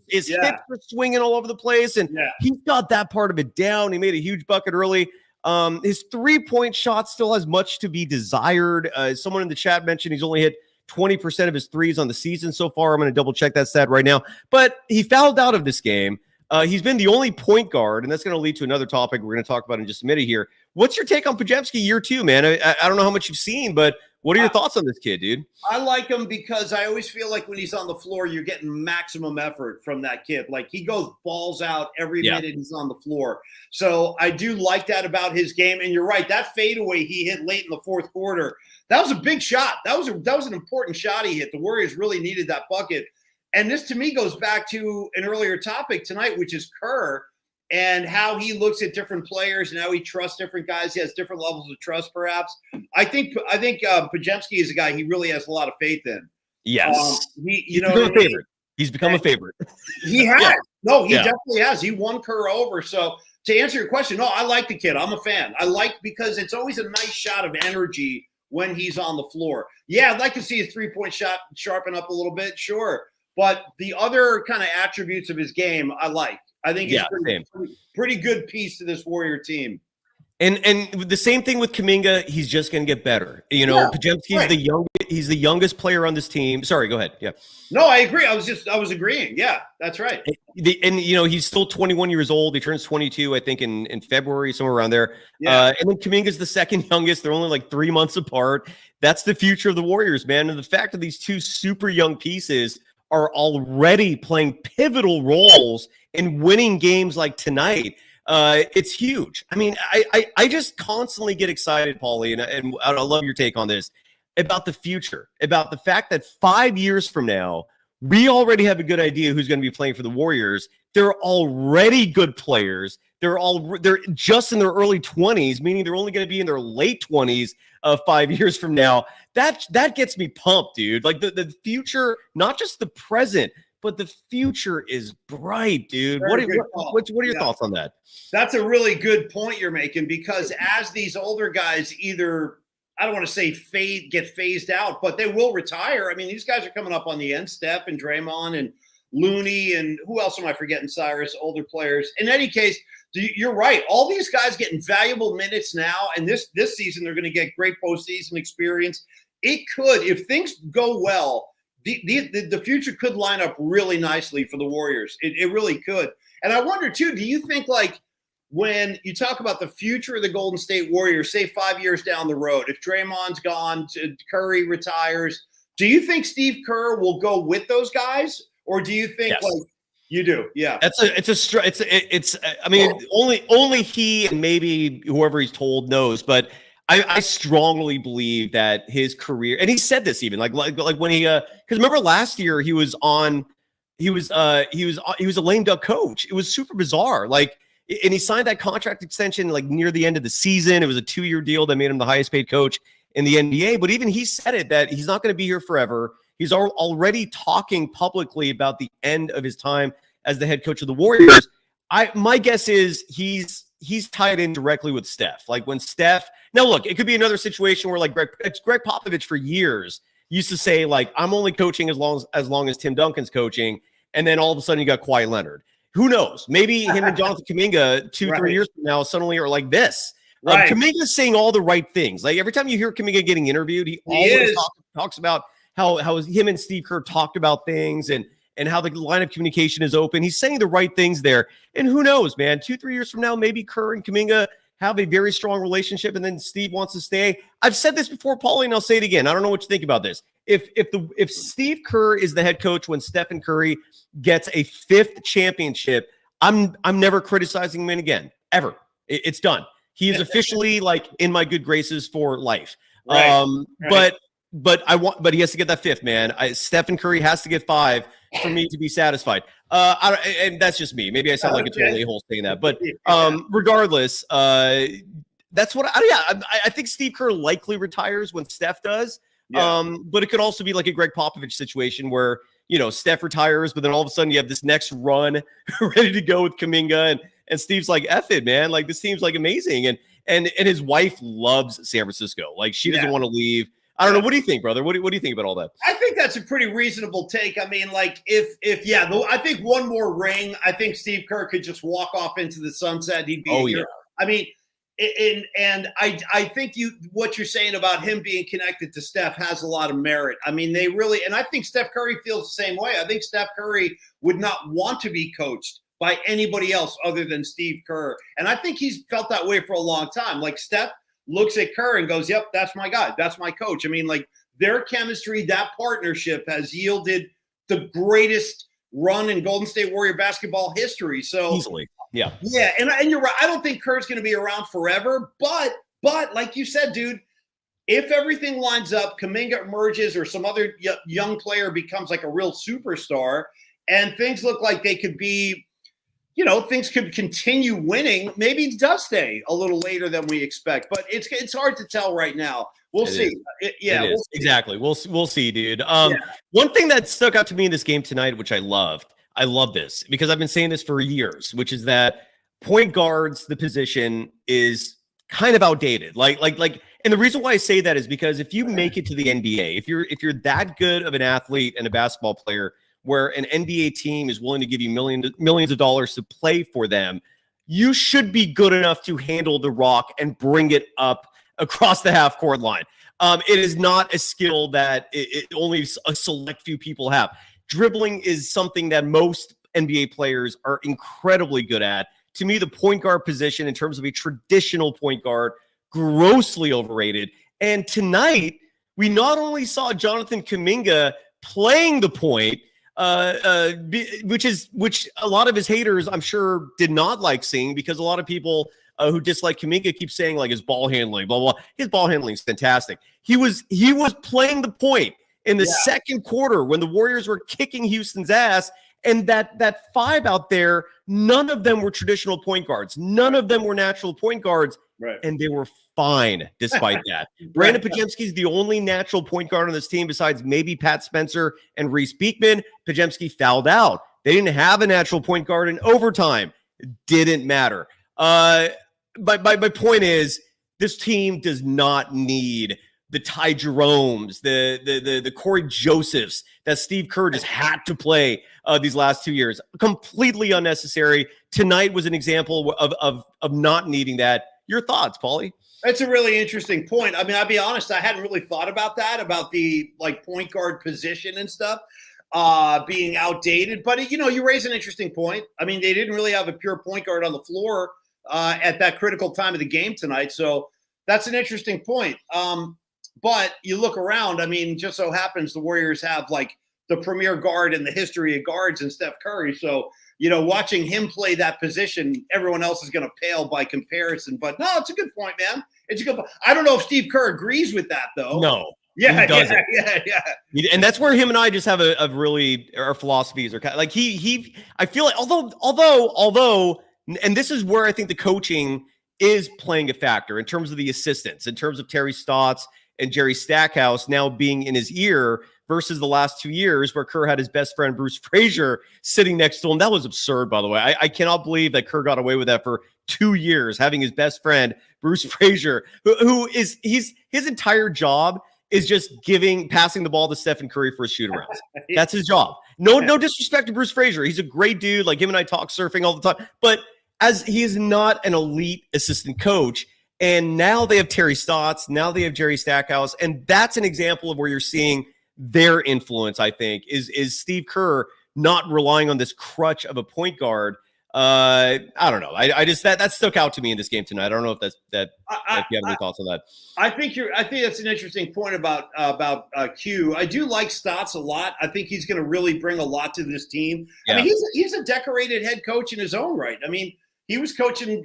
his hips were swinging all over the place. And he's got that part of it down. He made a huge bucket early. His 3-point shot still has much to be desired. Someone in the chat mentioned he's only hit 20% of his threes on the season so far. I'm going to double check that stat right now. But he fouled out of this game. He's been the only point guard, and that's going to lead to another topic we're going to talk about in just a minute here. What's your take on Podziemski year two, man? I don't know how much you've seen, but what are your thoughts on this kid, dude? I like him because I always feel like when he's on the floor, you're getting maximum effort from that kid. Like he goes balls out every minute he's on the floor. So I do like that about his game. And you're right, that fadeaway he hit late in the fourth quarter, that was a big shot. That was an important shot he hit. The Warriors really needed that bucket. And this to me goes back to an earlier topic tonight, which is Kerr and how he looks at different players and how he trusts different guys. He has different levels of trust, perhaps. I think Podziemski is a guy he really has a lot of faith in. Yes. He's become a favorite. He's become a favorite. He has. No, he definitely has. He won Kerr over. So to answer your question, no, I like the kid. I'm a fan. I like because it's always a nice shot of energy when he's on the floor. Yeah, I'd like to see his 3-point shot sharpen up a little bit. Sure. But the other kind of attributes of his game, I like. I think he's pretty good piece to this Warrior team. And the same thing with Kaminga, he's just going to get better. You know, Podziemski's he's the youngest player on this team. Sorry, go ahead. Yeah. No, I agree. I was agreeing. Yeah, that's right. And you know, he's still 21 years old. He turns 22, I think, in February, somewhere around there. And then Kaminga's the second youngest. They're only like 3 months apart. That's the future of the Warriors, man. And the fact that these two super young pieces are already playing pivotal roles in winning games like tonight, it's huge. I mean, I just constantly get excited, Paulie, and I love your take on this, about the future, about the fact that 5 years from now, we already have a good idea who's going to be playing for the Warriors. They're already good players. They're just in their early 20s, meaning they're only going to be in their late 20s 5 years from now. That gets me pumped, dude. Like the future, not just the present, but the future is bright, dude. What are your thoughts on that? That's a really good point you're making, because as these older guys either, I don't want to say get phased out, but they will retire. I mean, these guys are coming up on the end, Steph and Draymond and Looney, and who else am I forgetting, Cyrus, older players. In any case, you're right. All these guys getting valuable minutes now, and this season they're going to get great postseason experience. It could, if things go well, the future could line up really nicely for the Warriors. It really could. And I wonder, too, do you think, like, when you talk about the future of the Golden State Warriors, say 5 years down the road, if Draymond's gone, Curry retires, do you think Steve Kerr will go with those guys? Or do you think like you do? Yeah. I mean, only he and maybe whoever he's told knows, but I strongly believe that his career, and he said this even like when he because remember last year he was a lame duck coach. It was super bizarre. Like, and he signed that contract extension like near the end of the season. It was a 2-year deal that made him the highest paid coach in the NBA. But even he said it, that he's not going to be here forever. He's already talking publicly about the end of his time as the head coach of the Warriors. My guess is he's tied in directly with Steph. Like when Steph, now look, it could be another situation where like Greg Popovich for years used to say like, I'm only coaching as long as Tim Duncan's coaching. And then all of a sudden you got Kawhi Leonard. who knows? Maybe him and Jonathan Kuminga 2-3 years from now suddenly are like this. Right. Kaminga's saying all the right things. Like every time you hear Kaminga getting interviewed, he always talks about how him and Steve Kerr talked about things and how the line of communication is open. He's saying the right things there. And who knows, man, 2-3 years from now, maybe Kerr and Kaminga have a very strong relationship and then Steve wants to stay. I've said this before, Paulie, and I'll say it again. I don't know what you think about this. If Steve Kerr is the head coach when Stephen Curry gets a 5th championship, I'm never criticizing him again, ever. It's done. He is officially like in my good graces for life. Right. But he has to get that 5th, man. Stephen Curry has to get 5 for me to be satisfied. And that's just me. Maybe I sound like a total a-hole saying that. But regardless, that's what I think Steve Kerr likely retires when Steph does. Yeah. But it could also be like a Greg Popovich situation where, Steph retires, but then all of a sudden you have this next run ready to go with Kaminga and Steve's like, F it, man. Like this team's like amazing. And his wife loves San Francisco. Like she doesn't want to leave. I don't know. What do you think, brother? What do you think about all that? I think that's a pretty reasonable take. I mean, like I think one more ring, I think Steve Kerr could just walk off into the sunset. He'd be a hero. I mean, and I think what you're saying about him being connected to Steph has a lot of merit. I mean, and I think Steph Curry feels the same way. I think Steph Curry would not want to be coached by anybody else other than Steve Kerr. And I think he's felt that way for a long time. Like Steph looks at Kerr and goes, yep, that's my guy. That's my coach. I mean, like their chemistry, that partnership has yielded the greatest run in Golden State Warrior basketball history. So easily. Yeah. Yeah. And you're right. I don't think Kerr's going to be around forever, but like you said, dude, if everything lines up, Kaminga emerges or some other young player becomes like a real superstar and things look like they could be, things could continue winning. Maybe it does stay a little later than we expect, but it's hard to tell right now. We'll see. We'll see. Exactly. We'll see, dude. One thing that stuck out to me in this game tonight, which I love this because I've been saying this for years, which is that point guards, the position is kind of outdated. And the reason why I say that is because if you make it to the NBA, if you're that good of an athlete and a basketball player, where an NBA team is willing to give you millions of dollars to play for them, you should be good enough to handle the rock and bring it up across the half-court line. It is not a skill that only a select few people have. Dribbling is something that most NBA players are incredibly good at. To me, the point guard position in terms of a traditional point guard, grossly overrated. And tonight, we not only saw Jonathan Kuminga playing the point, which a lot of his haters, I'm sure, did not like seeing because a lot of people who dislike Kaminga keep saying like his ball handling, blah, blah, blah. His ball handling is fantastic. He was playing the point in the second quarter when the Warriors were kicking Houston's ass. And that 5 out there, none of them were traditional point guards. None of them were natural point guards. Right. And they were fine despite that. Brandon Podziemski is the only natural point guard on this team besides maybe Pat Spencer and Reese Beekman. Podziemski fouled out. They didn't have a natural point guard in overtime. It didn't matter. My point is this team does not need the Ty Jeromes, the Corey Josephs that Steve Kerr just had to play these last 2 years. Completely unnecessary. Tonight was an example of not needing that. Your thoughts, Paulie? That's a really interesting point. I mean, I'll be honest, I hadn't really thought about that, about the point guard position and stuff being outdated. But, you raise an interesting point. I mean, they didn't really have a pure point guard on the floor at that critical time of the game tonight. So that's an interesting point. But you look around, I mean, just so happens the Warriors have the premier guard in the history of guards in Steph Curry. So, watching him play that position, everyone else is going to pale by comparison. But no, it's a good point, man. It's a good point. I don't know if Steve Kerr agrees with that, though. No. Yeah. And that's where him and I just have a really, our philosophies are kind of like I feel like although, and this is where I think the coaching is playing a factor in terms of the assistants, in terms of Terry Stotts and Jerry Stackhouse now being in his ear versus the last 2 years where Kerr had his best friend Bruce Frazier sitting next to him. That was absurd, by the way. I cannot believe that Kerr got away with that for 2 years, having his best friend Bruce Frazier, who is his entire job is just passing the ball to Stephen Curry for his shoot-arounds. That's his job. No disrespect to Bruce Frazier. He's a great dude. Like him and I talk surfing all the time. But as he is not an elite assistant coach, and now they have Terry Stotts, now they have Jerry Stackhouse, and that's an example of where you're seeing their influence, I think, is Steve Kerr not relying on this crutch of a point guard. I don't know. I just that stuck out to me in this game tonight. I don't know if if you have any thoughts on that. I think that's an interesting point about Q. I do like Stotts a lot. I think he's going to really bring a lot to this team. Yeah. I mean, he's a decorated head coach in his own right. I mean, he was coaching,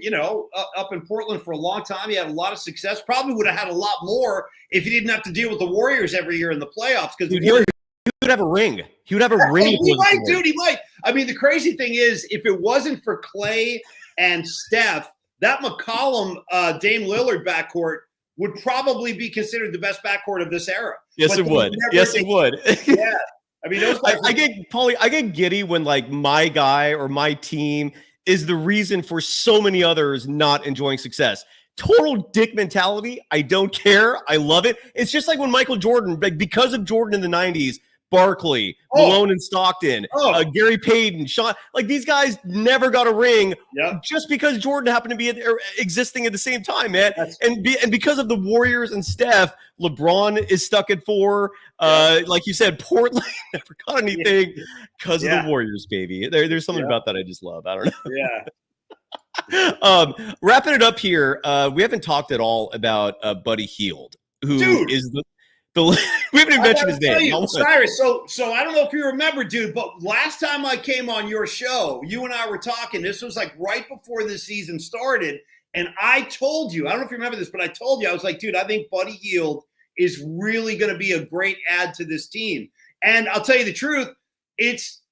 up in Portland for a long time. He had a lot of success. Probably would have had a lot more if he didn't have to deal with the Warriors every year in the playoffs. Because he would have a ring. He would have a ring. He might, dude. He might. I mean, the crazy thing is, if it wasn't for Klay and Steph, that McCollum Dame Lillard backcourt would probably be considered the best backcourt of this era. Yes, it would. Yes, it would. Yeah. I mean, I get giddy when like my guy or my team is the reason for so many others not enjoying success. Total dick mentality. I don't care. I love it. It's just like when Michael Jordan, like because of Jordan in the 90s, Barkley, Malone and Stockton, Gary Payton, Sean, like these guys never got a ring just because Jordan happened to be existing at the same time, man. And because of the Warriors and Steph, LeBron is stuck at 4. Like you said, Portland never got anything because of the Warriors, baby. There's something about that I just love. I don't know. Yeah. Wrapping it up here, we haven't talked at all about Buddy Hield, who is we haven't even mentioned his name. Cyrus, so I don't know if you remember, dude, but last time I came on your show, you and I were talking. This was like right before the season started, and I told you, I don't know if you remember this, but I told you, I was like, dude, I think Buddy Hield is really going to be a great add to this team. And I'll tell you the truth, it's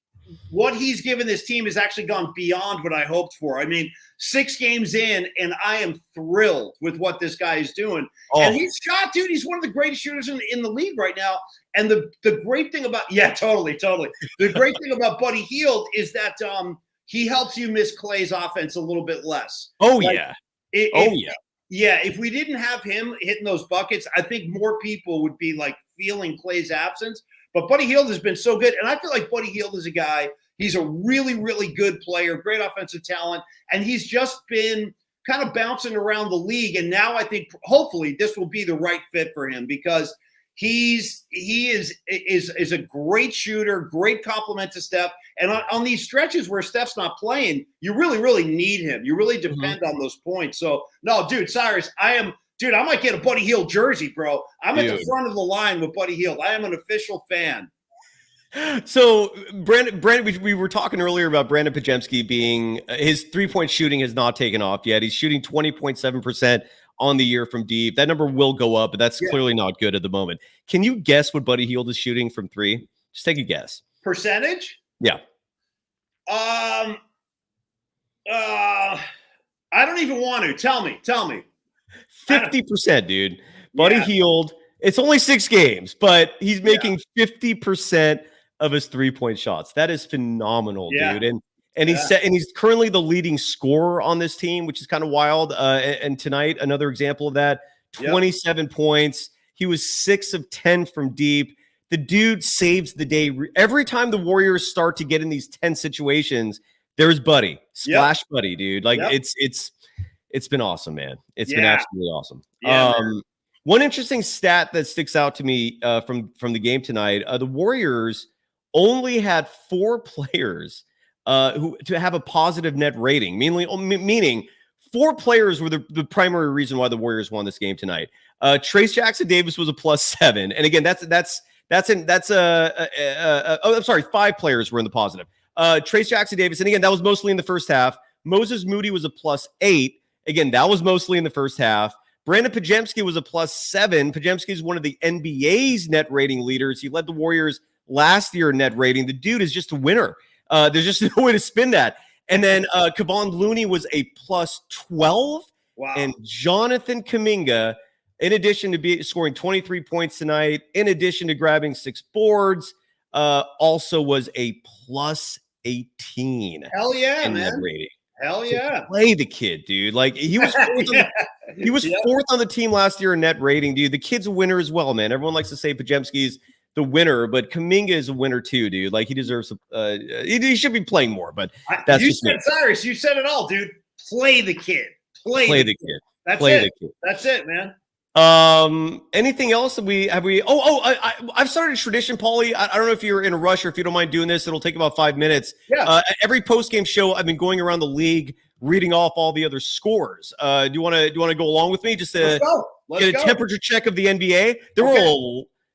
what he's given this team has actually gone beyond what I hoped for. I mean, 6 games in, and I am thrilled with what this guy is doing. And he's shot, dude. He's one of the greatest shooters in the league right now. And the great thing about totally. The great thing about Buddy Hield is that he helps you miss Klay's offense a little bit less. If we didn't have him hitting those buckets, I think more people would be like feeling Klay's absence. But Buddy Hield has been so good. And I feel like Buddy Hield is a guy, he's a really, really good player, great offensive talent. And he's just been kind of bouncing around the league. And now I think hopefully this will be the right fit for him because he is a great shooter, great compliment to Steph. And on these stretches where Steph's not playing, you really, really need him. You really depend on those points. So, no, dude, Cyrus, Dude, I might get a Buddy Hield jersey, bro. I'm at the front of the line with Buddy Hield. I am an official fan. So, Brandon, we were talking earlier about Brandon Podziemski being his 3-point shooting has not taken off yet. He's shooting 20.7% on the year from deep. That number will go up, but that's clearly not good at the moment. Can you guess what Buddy Hield is shooting from 3? Just take a guess. Percentage? Yeah. I don't even want to. Tell me. 50%, dude. Buddy Hield. It's only 6 games, but he's making 50% of his 3-point shots. That is phenomenal, dude. And he's currently the leading scorer on this team, which is kind of wild. And tonight, another example of that: 27 points. He was 6 of 10 from deep. The dude saves the day every time the Warriors start to get in these tense situations. There's Buddy, splash Buddy, dude. Like it's been awesome, man. It's been absolutely awesome. One interesting stat that sticks out to me from the game tonight: the Warriors only had 4 players who to have a positive net rating, meaning 4 players were the primary reason why the Warriors won this game tonight. Trace Jackson-Davis was a +7, and again, I'm sorry, 5 players were in the positive. Trace Jackson-Davis, and again, that was mostly in the first half. Moses Moody was a +8. Again, that was mostly in the first half. Brandon Podziemski was a +7. Podziemski is one of the NBA's net rating leaders. He led the Warriors last year in net rating. The dude is just a winner. There's just no way to spin that. And then Kevon Looney was a +12. Wow. And Jonathan Kuminga, in addition to scoring 23 points tonight, in addition to grabbing 6 boards, also was a +18. Hell yeah, in man. net rating. Hell yeah. Play the kid, dude. Like he was fourth on the team last year in net rating, dude. The kid's a winner as well, man. Everyone likes to say Podziemski's the winner, but Kaminga is a winner too, dude. Like he deserves. He should be playing more, but that's you just said me. Cyrus. You said it all, dude. Play the kid. Play the kid. That's Play it. the kid. That's it, man. Anything else that we have? I've started a tradition, Paulie. I don't know if you're in a rush or if you don't mind doing this. It'll take about 5 minutes. Yeah. Every post-game show, I've been going around the league, reading off all the other scores. Do you want to go along with me? Just to get a temperature check of the NBA.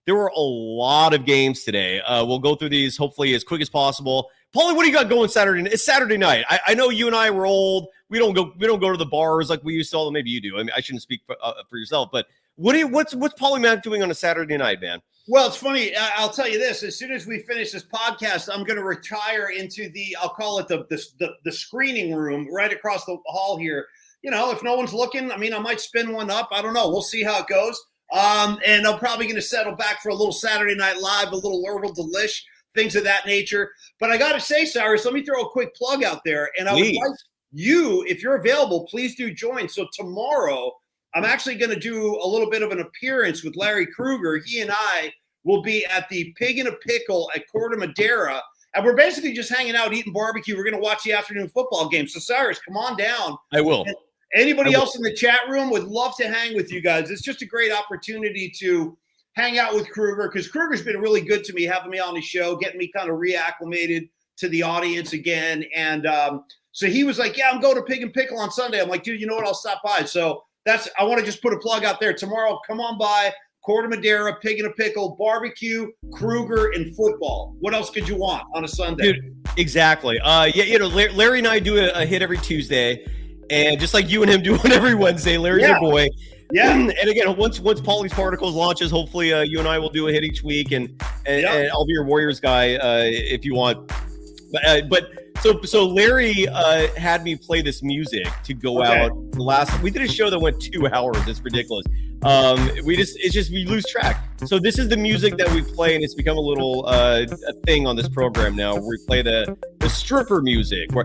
There were a lot of games today. We'll go through these hopefully as quick as possible. Paulie, what do you got going Saturday? It's Saturday night. I know you and I were old. We don't go to the bars like we used to. Maybe you do. I mean, I shouldn't speak for yourself, but what's Paulie Mack doing on a Saturday night, man? Well, it's funny. I'll tell you this: as soon as we finish this podcast, I'm going to retire into I'll call it the screening room right across the hall here. You know, if no one's looking, I mean, I might spin one up. I don't know. We'll see how it goes. And I'm probably going to settle back for a little Saturday Night Live, a little Herbal Delish, things of that nature. But I got to say, Cyrus, let me throw a quick plug out there. And I would like you, if you're available, please do join. So tomorrow, I'm actually going to do a little bit of an appearance with Larry Krueger. He and I will be at the Pig in a Pickle at Corte Madera. And we're basically just hanging out, eating barbecue. We're going to watch the afternoon football game. So, Cyrus, come on down. I will. And anybody else in the chat room would love to hang with you guys. It's just a great opportunity to hang out with Krueger because Krueger's been really good to me, having me on his show, getting me kind of reacclimated to the audience again. And so he was like, yeah, I'm going to Pig and Pickle on Sunday. I'm like, dude, you know what? I'll stop by. So I want to just put a plug out there. Tomorrow, come on by, Corte Madera, Pig in a Pickle, barbecue, Krueger, and football. What else could you want on a Sunday? Dude, exactly. Larry and I do a hit every Tuesday. And just like you and him do one every Wednesday, Larry's your boy. Yeah. And again, once Paulie's Particles launches, hopefully you and I will do a hit each week, and I'll be your Warriors guy if you want. So Larry had me play this music to go out. We did a show that went 2 hours. It's ridiculous. We lose track. So this is the music that we play, and it's become a little a thing on this program now. Where we play the stripper music. Where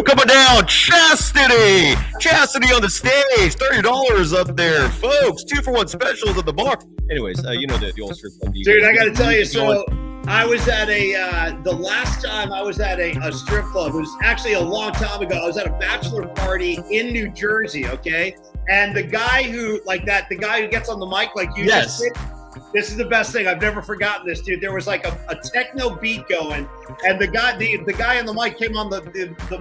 coming down, Chastity on the stage, $30 up there, folks. 2-for-1 specials at the bar. Anyways, you know the old strip club. Dude, I got to tell you, so I was at the last time I was at a strip club was actually a long time ago. I was at a bachelor party in New Jersey, okay? And the guy who gets on the mic like you just did, this is the best thing. I've never forgotten this, dude. There was like a techno beat going, and the guy on the mic came on the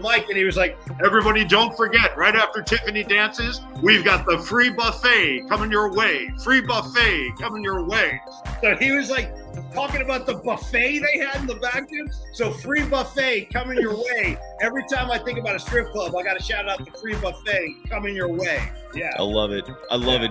mic, and he was like, everybody don't forget, right after Tiffany dances, we've got the free buffet coming your way. Free buffet coming your way. So he was like talking about the buffet they had in the back, dude. So free buffet coming your way. Every time I think about a strip club, I got to shout out the free buffet coming your way. Yeah. I love it.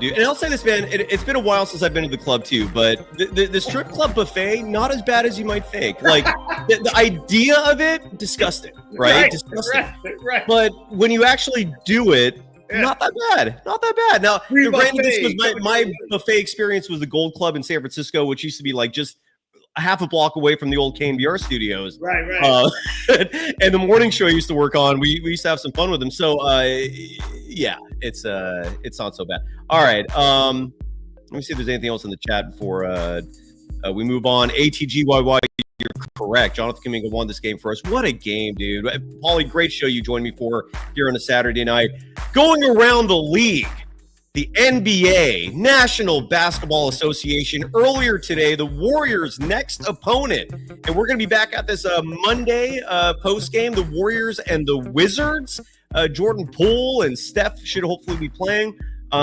Dude. And I'll say this, man, it's been a while since I've been to the club too, but the strip club buffet, not as bad as you might think. Like the idea of it, disgusting, right? Disgusting. Right. But when you actually do it, not that bad. Now, granted, this was my buffet experience was the Gold Club in San Francisco, which used to be like just a half a block away from the old KNBR studios. Right. And the morning show I used to work on, we used to have some fun with them. So, it's not so bad. All right. Let me see if there's anything else in the chat before we move on. ATGYY, you're correct. Jonathan Kuminga won this game for us. What a game, dude. Paulie, great show you joined me for here on a Saturday night. Going around the league, the NBA, National Basketball Association, earlier today, the Warriors' next opponent. And we're going to be back at this Monday post-game, the Warriors and the Wizards. Jordan Poole and Steph should hopefully be playing.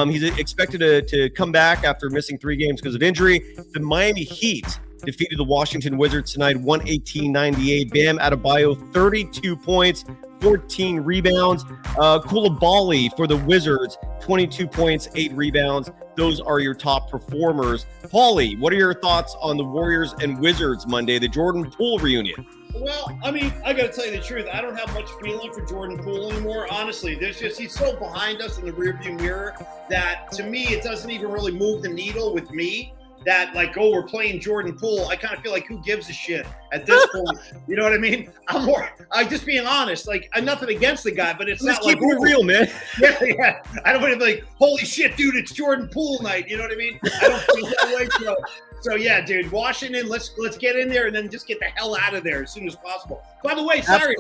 He's expected to come back after missing 3 games because of injury. The Miami Heat defeated the Washington Wizards tonight, 118-98. Bam Adebayo, 32 points, 14 rebounds. Koulibaly for the Wizards, 22 points, 8 rebounds. Those are your top performers. Paulie, what are your thoughts on the Warriors and Wizards Monday, the Jordan Poole reunion? Well, I mean, I got to tell you the truth. I don't have much feeling for Jordan Poole anymore. Honestly, he's so behind us in the rearview mirror that to me, it doesn't even really move the needle with me. that like, oh, we're playing Jordan Poole. I kind of feel like who gives a shit at this point? You know what I mean? I'm just being honest. Like, I'm nothing against the guy, but it's Let's not like keep it real, man. Yeah. I don't want to be like, holy shit, dude, it's Jordan Poole night. You know what I mean? I don't feel that way. So yeah, dude, Washington, let's get in there and then just get the hell out of there as soon as possible. By the way, Cyrus,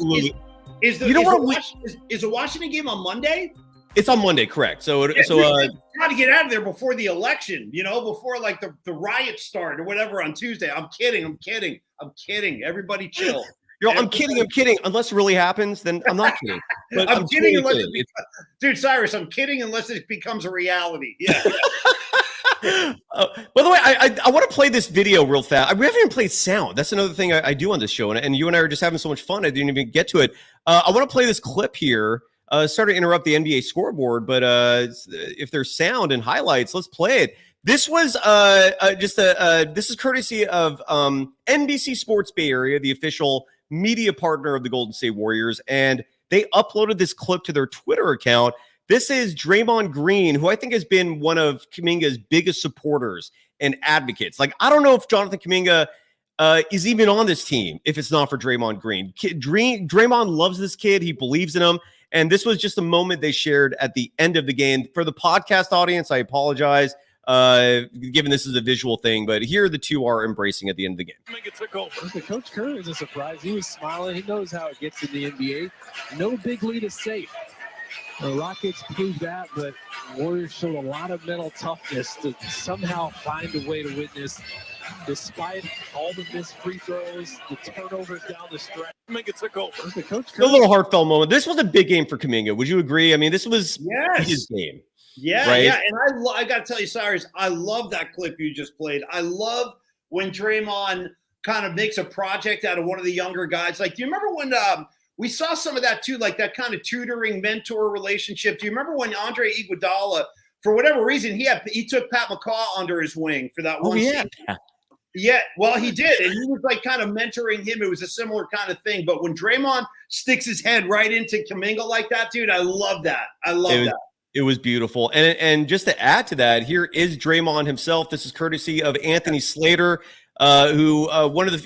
is the Washington game on Monday? It's on Monday, correct? So got to get out of there before the election, before like the riots start or whatever on Tuesday. I'm kidding. Everybody chill. I'm kidding. Unless it really happens, then I'm not kidding. But I'm kidding dude, Cyrus, I'm kidding unless it becomes a reality. Yeah. By the way, I want to play this video real fast. We haven't even played sound. That's another thing I do on this show, and you and I are just having so much fun. I didn't even get to it. I want to play this clip here. Sorry to interrupt the NBA scoreboard, but if there's sound and highlights, let's play it. This was this is courtesy of NBC Sports Bay Area, the official media partner of the Golden State Warriors, and they uploaded this clip to their Twitter account. This is Draymond Green, who I think has been one of Kaminga's biggest supporters and advocates. Like, I don't know if Jonathan Kuminga is even on this team if it's not for Draymond Green. Draymond loves this kid. He believes in him. And this was just a moment they shared at the end of the game. For the podcast audience, I apologize, given this is a visual thing, but here the two are embracing at the end of the game. Kuminga took over. The Coach Kerr is a surprise. He was smiling. He knows how it gets in the NBA. No big lead is safe. The Rockets proved that, but Warriors showed a lot of mental toughness to somehow find a way to win this, despite all the missed free throws, the turnovers down the stretch. Kuminga took over. The Coach Kerr. A little heartfelt moment. This was a big game for Kaminga. Would you agree? I mean, this was his game. Yeah, right? yeah. And I got to tell you, Cyrus, I love that clip you just played. I love when Draymond kind of makes a project out of one of the younger guys. Like, do you remember when we saw some of that too, like that kind of tutoring mentor relationship? Do you remember when Andre Iguodala, for whatever reason, he took Pat McCaw under his wing for that one season? Yeah, well, he did. And he was like kind of mentoring him. It was a similar kind of thing. But when Draymond sticks his head right into Kaminga like that, dude, I love that. That. It was beautiful. And just to add to that, here is Draymond himself. This is courtesy of Anthony Slater, who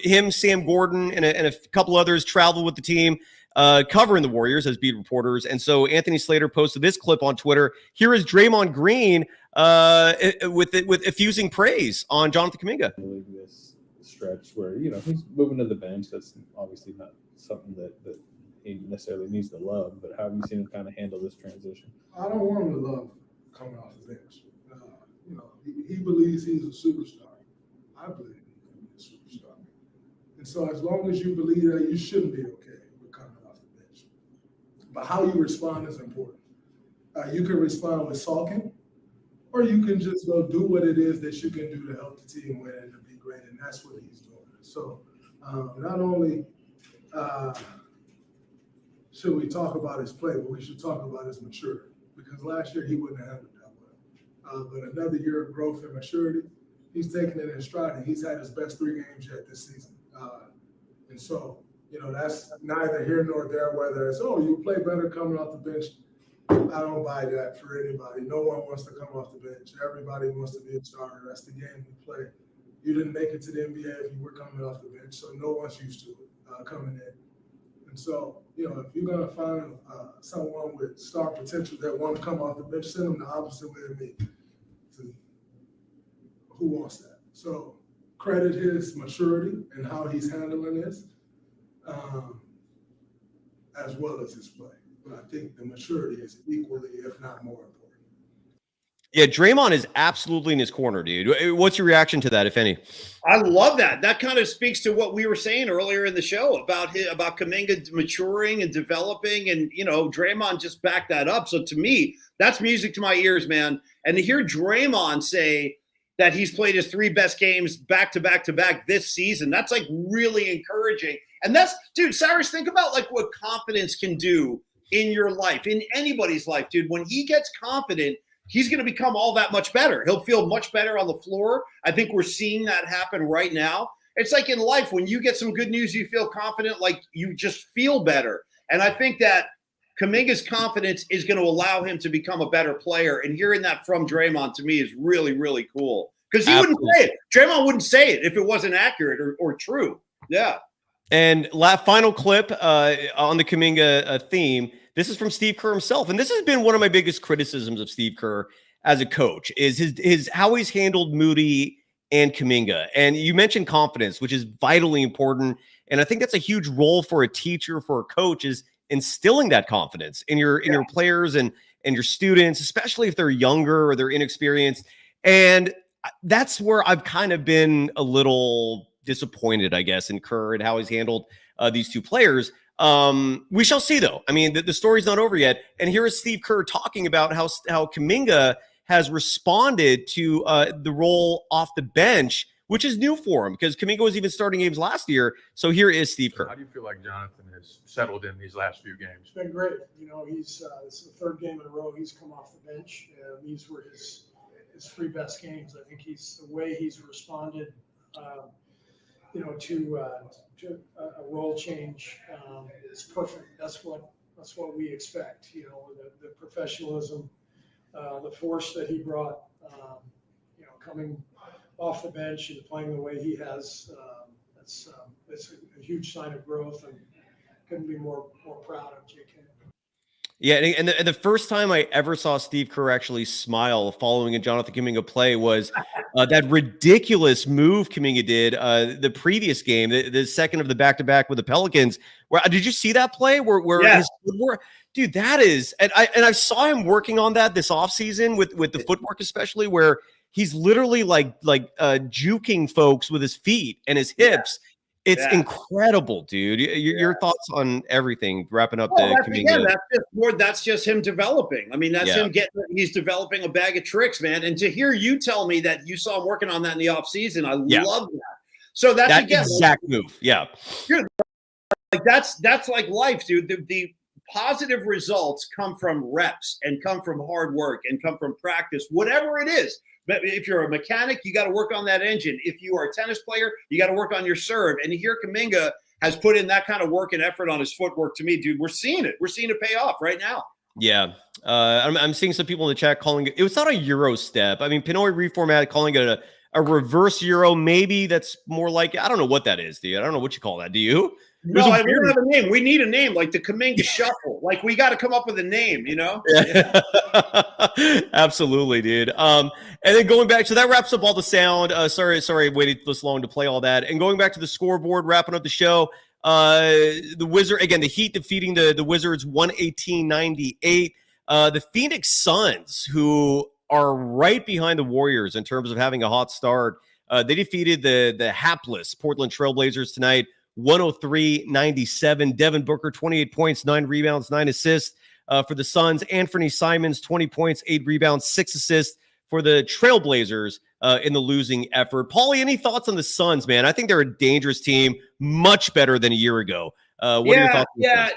him, Sam Gordon, and a couple others traveled with the team covering the Warriors as beat reporters. And so Anthony Slater posted this clip on Twitter. Here is Draymond Green with effusing praise on Jonathan Kuminga. This stretch where, he's moving to the bench. That's obviously not something that he necessarily needs to love, but how have you seen him kind of handle this transition? I don't want him to love coming off the bench. He believes he's a superstar. I believe he can be a superstar. And so as long as you believe that, you shouldn't be okay with coming off the bench. But how you respond is important. You can respond with sulking, or you can just go do what it is that you can do to help the team win and to be great, and that's what he's doing. So not only should we talk about his play, but we should talk about his maturity, because last year he wouldn't have handled that well. But another year of growth and maturity, he's taking it in stride, and he's had his best 3 games yet this season. And so, that's neither here nor there, whether it's, you play better coming off the bench. I don't buy that for anybody. No one wants to come off the bench. Everybody wants to be a starter. That's the game we play. You didn't make it to the NBA if you were coming off the bench, so no one's used to it coming in. And so, if you're going to find someone with star potential that want to come off the bench, send them the opposite way of me. Who wants that? So credit his maturity and how he's handling this, as well as his play. But I think the maturity is equally, if not more important. Yeah, Draymond is absolutely in his corner, dude. What's your reaction to that, if any? I love that. That kind of speaks to what we were saying earlier in the show about Kaminga maturing and developing, and Draymond just backed that up. So to me, that's music to my ears, man. And to hear Draymond say that he's played his 3 best games back to back to back this season, that's like really encouraging. And that's, dude, Cyrus, think about like what confidence can do in your life, in anybody's life, dude. When he gets confident, he's going to become all that much better. He'll feel much better on the floor. I think we're seeing that happen right now. It's like in life, when you get some good news, you feel confident, like you just feel better. And I think that Kuminga's confidence is going to allow him to become a better player. And hearing that from Draymond, to me, is really, really cool. Because he wouldn't say it. Draymond wouldn't say it if it wasn't accurate or true. Yeah. And final clip on the Kaminga theme. This is from Steve Kerr himself, and this has been one of my biggest criticisms of Steve Kerr as a coach is his how he's handled Moody and Kaminga. And you mentioned confidence, which is vitally important, and I think that's a huge role for a teacher, for a coach, is instilling that confidence in your players and your students, especially if they're younger or they're inexperienced. And that's where I've kind of been a little disappointed, I guess, in Kerr and how he's handled these two players. We shall see, though. I mean, the story's not over yet. And here is Steve Kerr talking about how Kaminga has responded to the role off the bench, which is new for him because Kaminga was even starting games last year. So here is Steve Kerr. How do you feel like Jonathan has settled in these last few games? It's been great. You know, this is the third game in a row he's come off the bench. These were his three best games. I think the way he's responded, to a role change is perfect. That's what we expect. You know, the professionalism, the force that he brought. Coming off the bench and playing the way he has, it's a huge sign of growth, and couldn't be more proud of JK. Yeah, and the first time I ever saw Steve Kerr actually smile following a Jonathan Kuminga play was that ridiculous move Kaminga did the previous game, the second of the back-to-back with the Pelicans. Where did you see that play? Where his footwork, dude, that is, and I saw him working on that this offseason with the footwork, especially where he's literally like juking folks with his feet and his hips. It's incredible, dude. Your thoughts on everything, wrapping up that's just him developing. I mean, that's him he's developing a bag of tricks, man. And to hear you tell me that you saw him working on that in the offseason, I love that. So that's that exact move. Yeah. Like that's like life, dude. The positive results come from reps and come from hard work and come from practice, whatever it is. But if you're a mechanic, you got to work on that engine. If you are a tennis player, you got to work on your serve. And here Kaminga has put in that kind of work and effort on his footwork. To me, dude, we're seeing it. We're seeing it pay off right now. Yeah. I'm seeing some people in the chat calling it. It was not a Euro step. I mean, Pinoy reformat calling it a reverse Euro. Maybe that's more like, I don't know what that is, dude. I don't know what you call that. Do you? No, I don't have a name. We need a name, like the Kaminga Shuffle. Like, we got to come up with a name, you know? Yeah. Absolutely, dude. And then going back, so that wraps up all the sound. Sorry, I waited this long to play all that. And going back to the scoreboard, wrapping up the show, the Wizard, again, the Heat defeating the Wizards 118-98. The Phoenix Suns, who are right behind the Warriors in terms of having a hot start, they defeated the hapless Portland Trailblazers tonight, 103-97. Devin Booker, 28 points, 9 rebounds, 9 assists for the Suns. Anthony Simons, 20 points, 8 rebounds, 6 assists for the Trailblazers in the losing effort. Paulie, any thoughts on the Suns, man? I think they're a dangerous team, much better than a year ago. What are your thoughts? Yeah,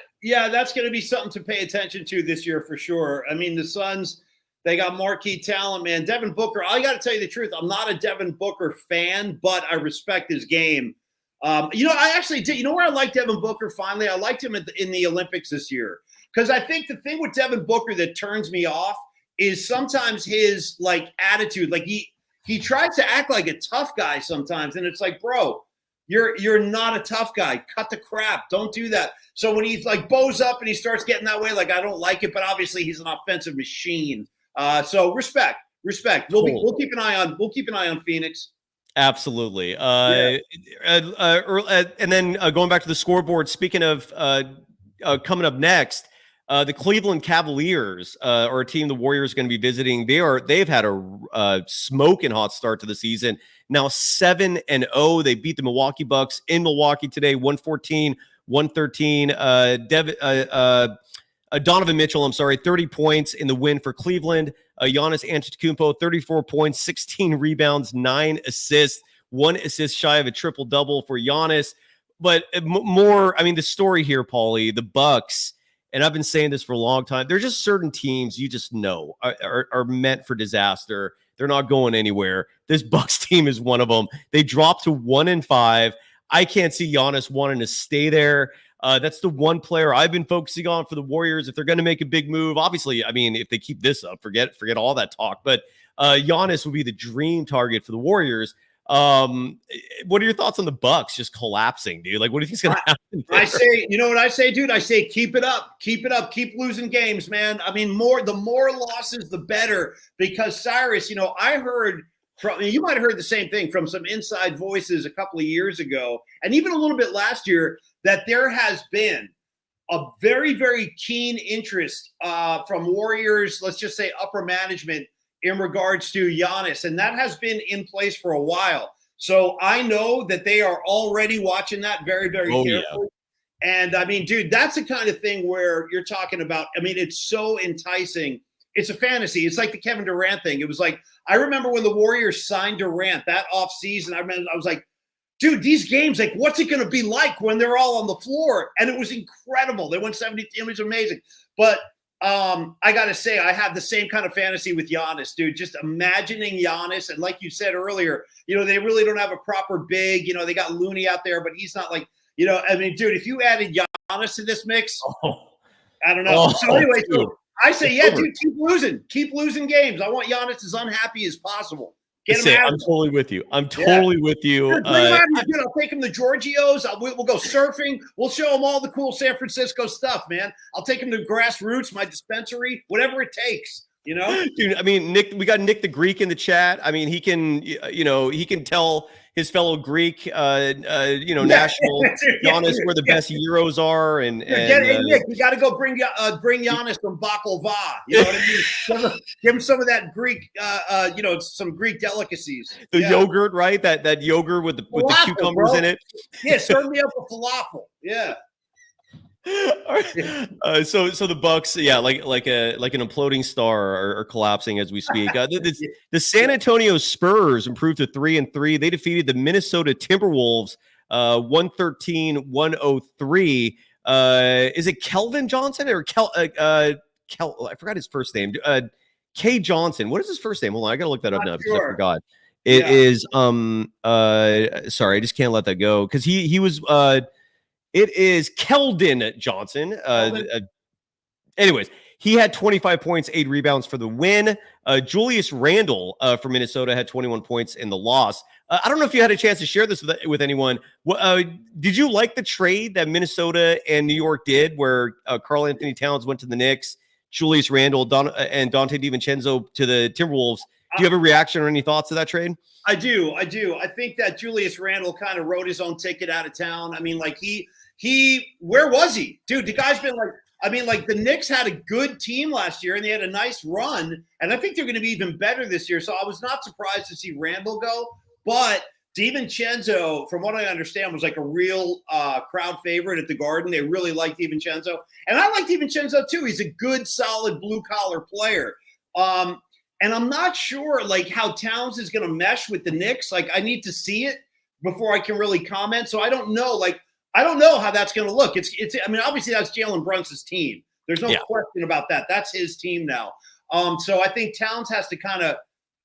that's going to be something to pay attention to this year for sure. I mean, the Suns, they got marquee talent, man. Devin Booker, I got to tell you the truth. I'm not a Devin Booker fan, but I respect his game. I actually did. You know where I liked Devin Booker finally? I liked him in the Olympics this year. Because I think the thing with Devin Booker that turns me off is sometimes his, attitude. Like, he tries to act like a tough guy sometimes. And it's like, bro, you're not a tough guy. Cut the crap. Don't do that. So when he's, bows up and he starts getting that way, I don't like it. But obviously he's an offensive machine. So respect. We'll keep an eye on Phoenix. Absolutely. And then going back to the scoreboard, speaking of coming up next, the Cleveland Cavaliers are a team the Warriors are going to be visiting. They've had a smoking hot start to the season. Now 7-0. They beat the Milwaukee Bucks in Milwaukee today, 114-113. Donovan Mitchell, 30 points in the win for Cleveland. Giannis Antetokounmpo, 34 points, 16 rebounds, 9 assists, 1 assist shy of a triple-double for Giannis. But the story here, Paulie, the Bucks, and I've been saying this for a long time, there's just certain teams you just know are meant for disaster. They're not going anywhere. This Bucks team is one of them. They dropped to 1-5. I can't see Giannis wanting to stay there. That's the one player I've been focusing on for the Warriors. If they're going to make a big move, obviously, if they keep this up, forget all that talk. But Giannis would be the dream target for the Warriors. What are your thoughts on the Bucks just collapsing, dude? Like, what do you think's going to happen there? I say, you know what I say, dude? I say, keep it up, keep losing games, man. I mean, the more losses, the better. Because Cyrus, you know, I heard you might have heard the same thing from some inside voices a couple of years ago, and even a little bit last year, that there has been a very, very keen interest from Warriors, let's just say upper management, in regards to Giannis, and that has been in place for a while. So I know that they are already watching that very, very carefully. Yeah. And I mean, dude, that's the kind of thing where you're talking about. I mean, it's so enticing. It's a fantasy. It's like the Kevin Durant thing. It was like, I remember when the Warriors signed Durant that offseason, I was like, dude, these games, like, what's it going to be like when they're all on the floor? And it was incredible. They won 70. It was amazing. But I got to say, I have the same kind of fantasy with Giannis, dude. Just imagining Giannis. And like you said earlier, you know, they really don't have a proper big. You know, they got Looney out there, but he's not like, you know, I mean, dude, if you added Giannis to this mix, I don't know. So anyway, so I say, yeah, dude, keep losing games. I want Giannis as unhappy as possible. Get him out. I'm totally with you. I'm totally with you. I'll take him to Giorgio's. We'll go surfing. We'll show him all the cool San Francisco stuff, man. I'll take him to Grassroots, my dispensary, whatever it takes. You know, dude. I mean, Nick. We got Nick the Greek in the chat. I mean, he can. You know, he can tell his fellow Greek, national Giannis where the best Euros are, and Nick, you got to go bring Giannis some baklava. You know what I mean? Give him some of that Greek, some Greek delicacies. The yogurt, right? That yogurt with the cucumbers, bro, in it. Yeah, serve me up a falafel. Yeah. All right. So the Bucks, yeah, like an imploding star are collapsing as we speak. The San Antonio Spurs improved to 3-3. They defeated the Minnesota Timberwolves 113-103. Is it Kelvin Johnson or I forgot his first name. K Johnson. What is his first name? Hold on, I gotta look that up now because I forgot. It is sorry, I just can't let that go because he was it is Keldon Johnson. Anyways, he had 25 points, 8 rebounds for the win. Julius Randle for Minnesota had 21 points in the loss. I don't know if you had a chance to share this with anyone. Did you like the trade that Minnesota and New York did where Karl Anthony Towns went to the Knicks, Julius Randle and Dante DiVincenzo to the Timberwolves? Do you have a reaction or any thoughts to that trade? I do. I think that Julius Randle kind of wrote his own ticket out of town. I mean, like where was he? Dude, the guy's been like the Knicks had a good team last year and they had a nice run. And I think they're going to be even better this year. So I was not surprised to see Randle go. But DiVincenzo, from what I understand, was like a real crowd favorite at the Garden. They really liked DiVincenzo. And I like DiVincenzo too. He's a good, solid blue-collar player. And I'm not sure like how Towns is going to mesh with the Knicks. Like I need to see it before I can really comment. So I don't know. Like I don't know how that's going to look. It's. I mean, obviously that's Jalen Brunson's team. There's no question about that. That's his team now. So I think Towns has to kind of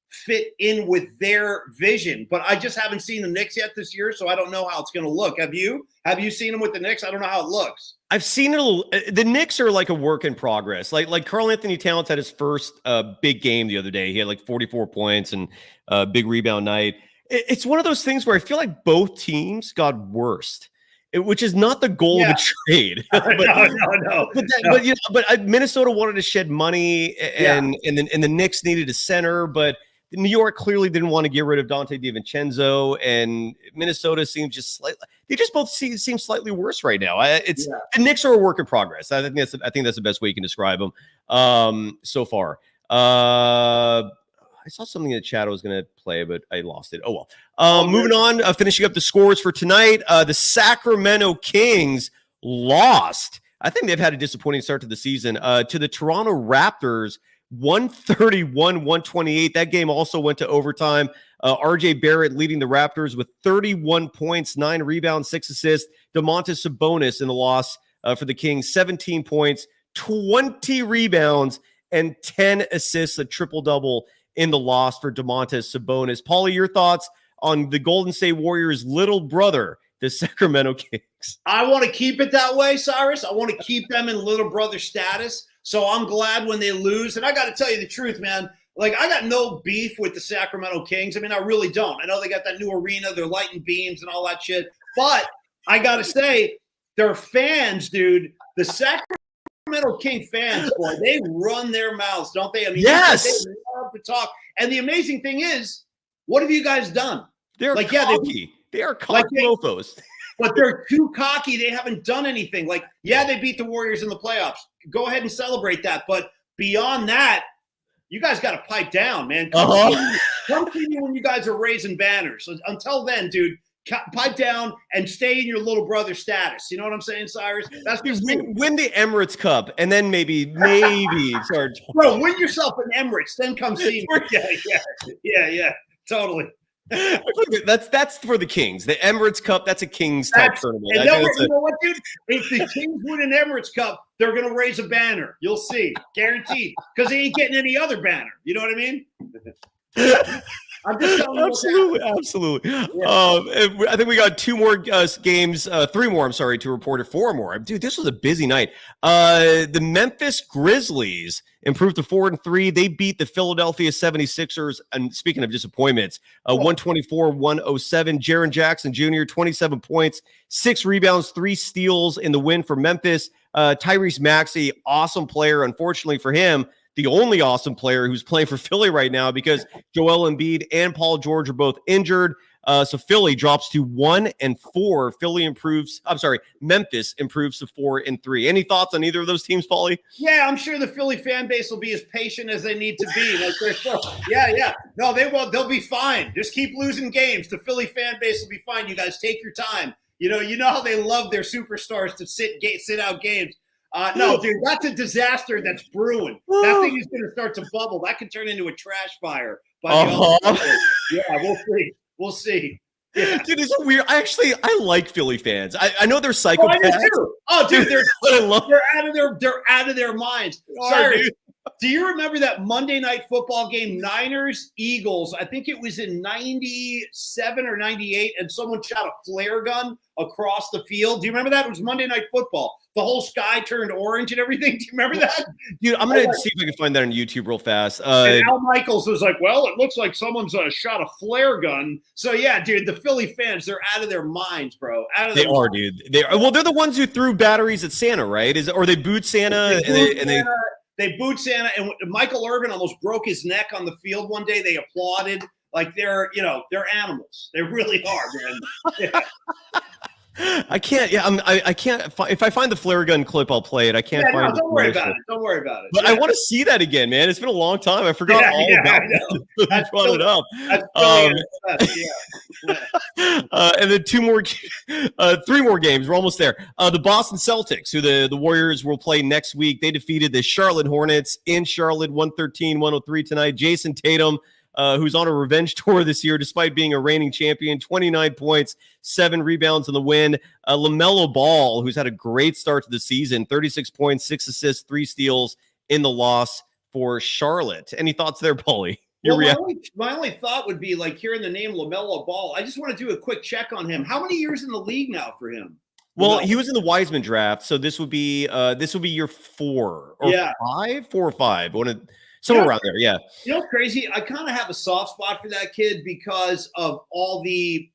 fit in with their vision. But I just haven't seen the Knicks yet this year, so I don't know how it's going to look. Have you? Have you seen them with the Knicks? I don't know how it looks. I've seen it a little. The Knicks are like a work in progress. Like Karl Anthony Towns had his first big game the other day. He had like 44 points and a big rebound night. It's one of those things where I feel like both teams got worse. Which is not the goal of a trade. No. But Minnesota wanted to shed money, and the Knicks needed a center, but New York clearly didn't want to get rid of Dante DiVincenzo, and Minnesota seems just slightly. They just both seem slightly worse right now. The Knicks are a work in progress. I think that's the best way you can describe them so far. I saw something in the chat I was going to play, but I lost it. Oh, well. Moving on, finishing up the scores for tonight. The Sacramento Kings lost. I think they've had a disappointing start to the season. To the Toronto Raptors, 131-128. That game also went to overtime. RJ Barrett leading the Raptors with 31 points, 9 rebounds, 6 assists. Domantas Sabonis in the loss for the Kings, 17 points, 20 rebounds, and 10 assists, a triple-double in the loss for Domantas Sabonis. Paulie, your thoughts on the Golden State Warriors' little brother, the Sacramento Kings? I want to keep it that way, Cyrus. I want to keep them in little brother status. So I'm glad when they lose. And I got to tell you the truth, man. like, I got no beef with the Sacramento Kings. I mean, I really don't. I know they got that new arena, they're lighting beams and all that shit. But I got to say, their fans, dude, the Sacramento King fans, boy, they run their mouths, don't they? I mean, yes, they love to talk. And the amazing thing is, what have you guys done? They're like, cocky. They are cocky mofos. But they're too cocky. They haven't done anything. Like, yeah, they beat the Warriors in the playoffs. Go ahead and celebrate that. But beyond that, you guys got to pipe down, man. Come see me when you guys are raising banners. So until then, dude, pipe down and stay in your little brother status. You know what I'm saying, Cyrus? That's just win the Emirates Cup, and then maybe start. Bro, win yourself an Emirates, then come see me. Yeah, totally. That's for the Kings. The Emirates Cup, that's a Kings type tournament. And you know what, dude? If the Kings win an Emirates Cup, they're going to raise a banner. You'll see. Guaranteed. Because they ain't getting any other banner. You know what I mean? I'm just telling you. Absolutely. Yeah. I think we got three more, to report, or four more. Dude, this was a busy night. The Memphis Grizzlies improved to 4-3. They beat the Philadelphia 76ers. And speaking of disappointments, 124-107. Jaren Jackson Jr., 27 points, 6 rebounds, 3 steals in the win for Memphis. Tyrese Maxey, awesome player. Unfortunately for him, the only awesome player who's playing for Philly right now, because Joel Embiid and Paul George are both injured. So Philly drops to 1-4. Memphis improves to 4-3. Any thoughts on either of those teams, Paulie? Yeah, I'm sure the Philly fan base will be as patient as they need to be. Like yeah. No, they won't. They'll be fine. Just keep losing games. The Philly fan base will be fine. You guys take your time. You know how they love their superstars to sit out games. No, dude, that's a disaster that's brewing. That thing is going to start to bubble. That could turn into a trash fire. Yeah, we'll see. Yeah. Dude, it's weird. I like Philly fans. I know they're psychopaths. I do too. Oh, dude, they're out of their minds. Sorry, dude. Do you remember that Monday Night Football game, Niners-Eagles? I think it was in 97 or 98, and someone shot a flare gun across the field. Do you remember that? It was Monday Night Football. The whole sky turned orange and everything. Do you remember that? Dude, I'm going to see if I can find that on YouTube real fast. And Al Michaels was like, well, it looks like someone's shot a flare gun. So, yeah, dude, the Philly fans, they're out of their minds, bro. They are, dude. Well, they're the ones who threw batteries at Santa, right? Or they booed Santa. They booed Santa, and Michael Irvin almost broke his neck on the field one day. They applauded. Like, they're animals. They really are, man. Yeah. I can't. Yeah, I can't. If I find the flare gun clip, I'll play it. I can't find. Don't worry about it. Don't worry about it. But I want to see that again, man. It's been a long time. I forgot all about it. I brought it up. And then three more games. We're almost there. The Boston Celtics, who the Warriors will play next week, they defeated the Charlotte Hornets in Charlotte, 113-103 tonight. Jason Tatum, who's on a revenge tour this year, despite being a reigning champion, 29 points, 7 rebounds in the win. LaMelo Ball, who's had a great start to the season, 36 points, 6 assists, 3 steals in the loss for Charlotte. Any thoughts there, Paulie? My only thought would be, like, hearing the name LaMelo Ball, I just want to do a quick check on him. How many years in the league now for him? Well, he was in the Wiseman draft, so this would be year 4 or 5, 4 or 5. Somewhere around there, yeah. You know what's crazy? I kind of have a soft spot for that kid because of all the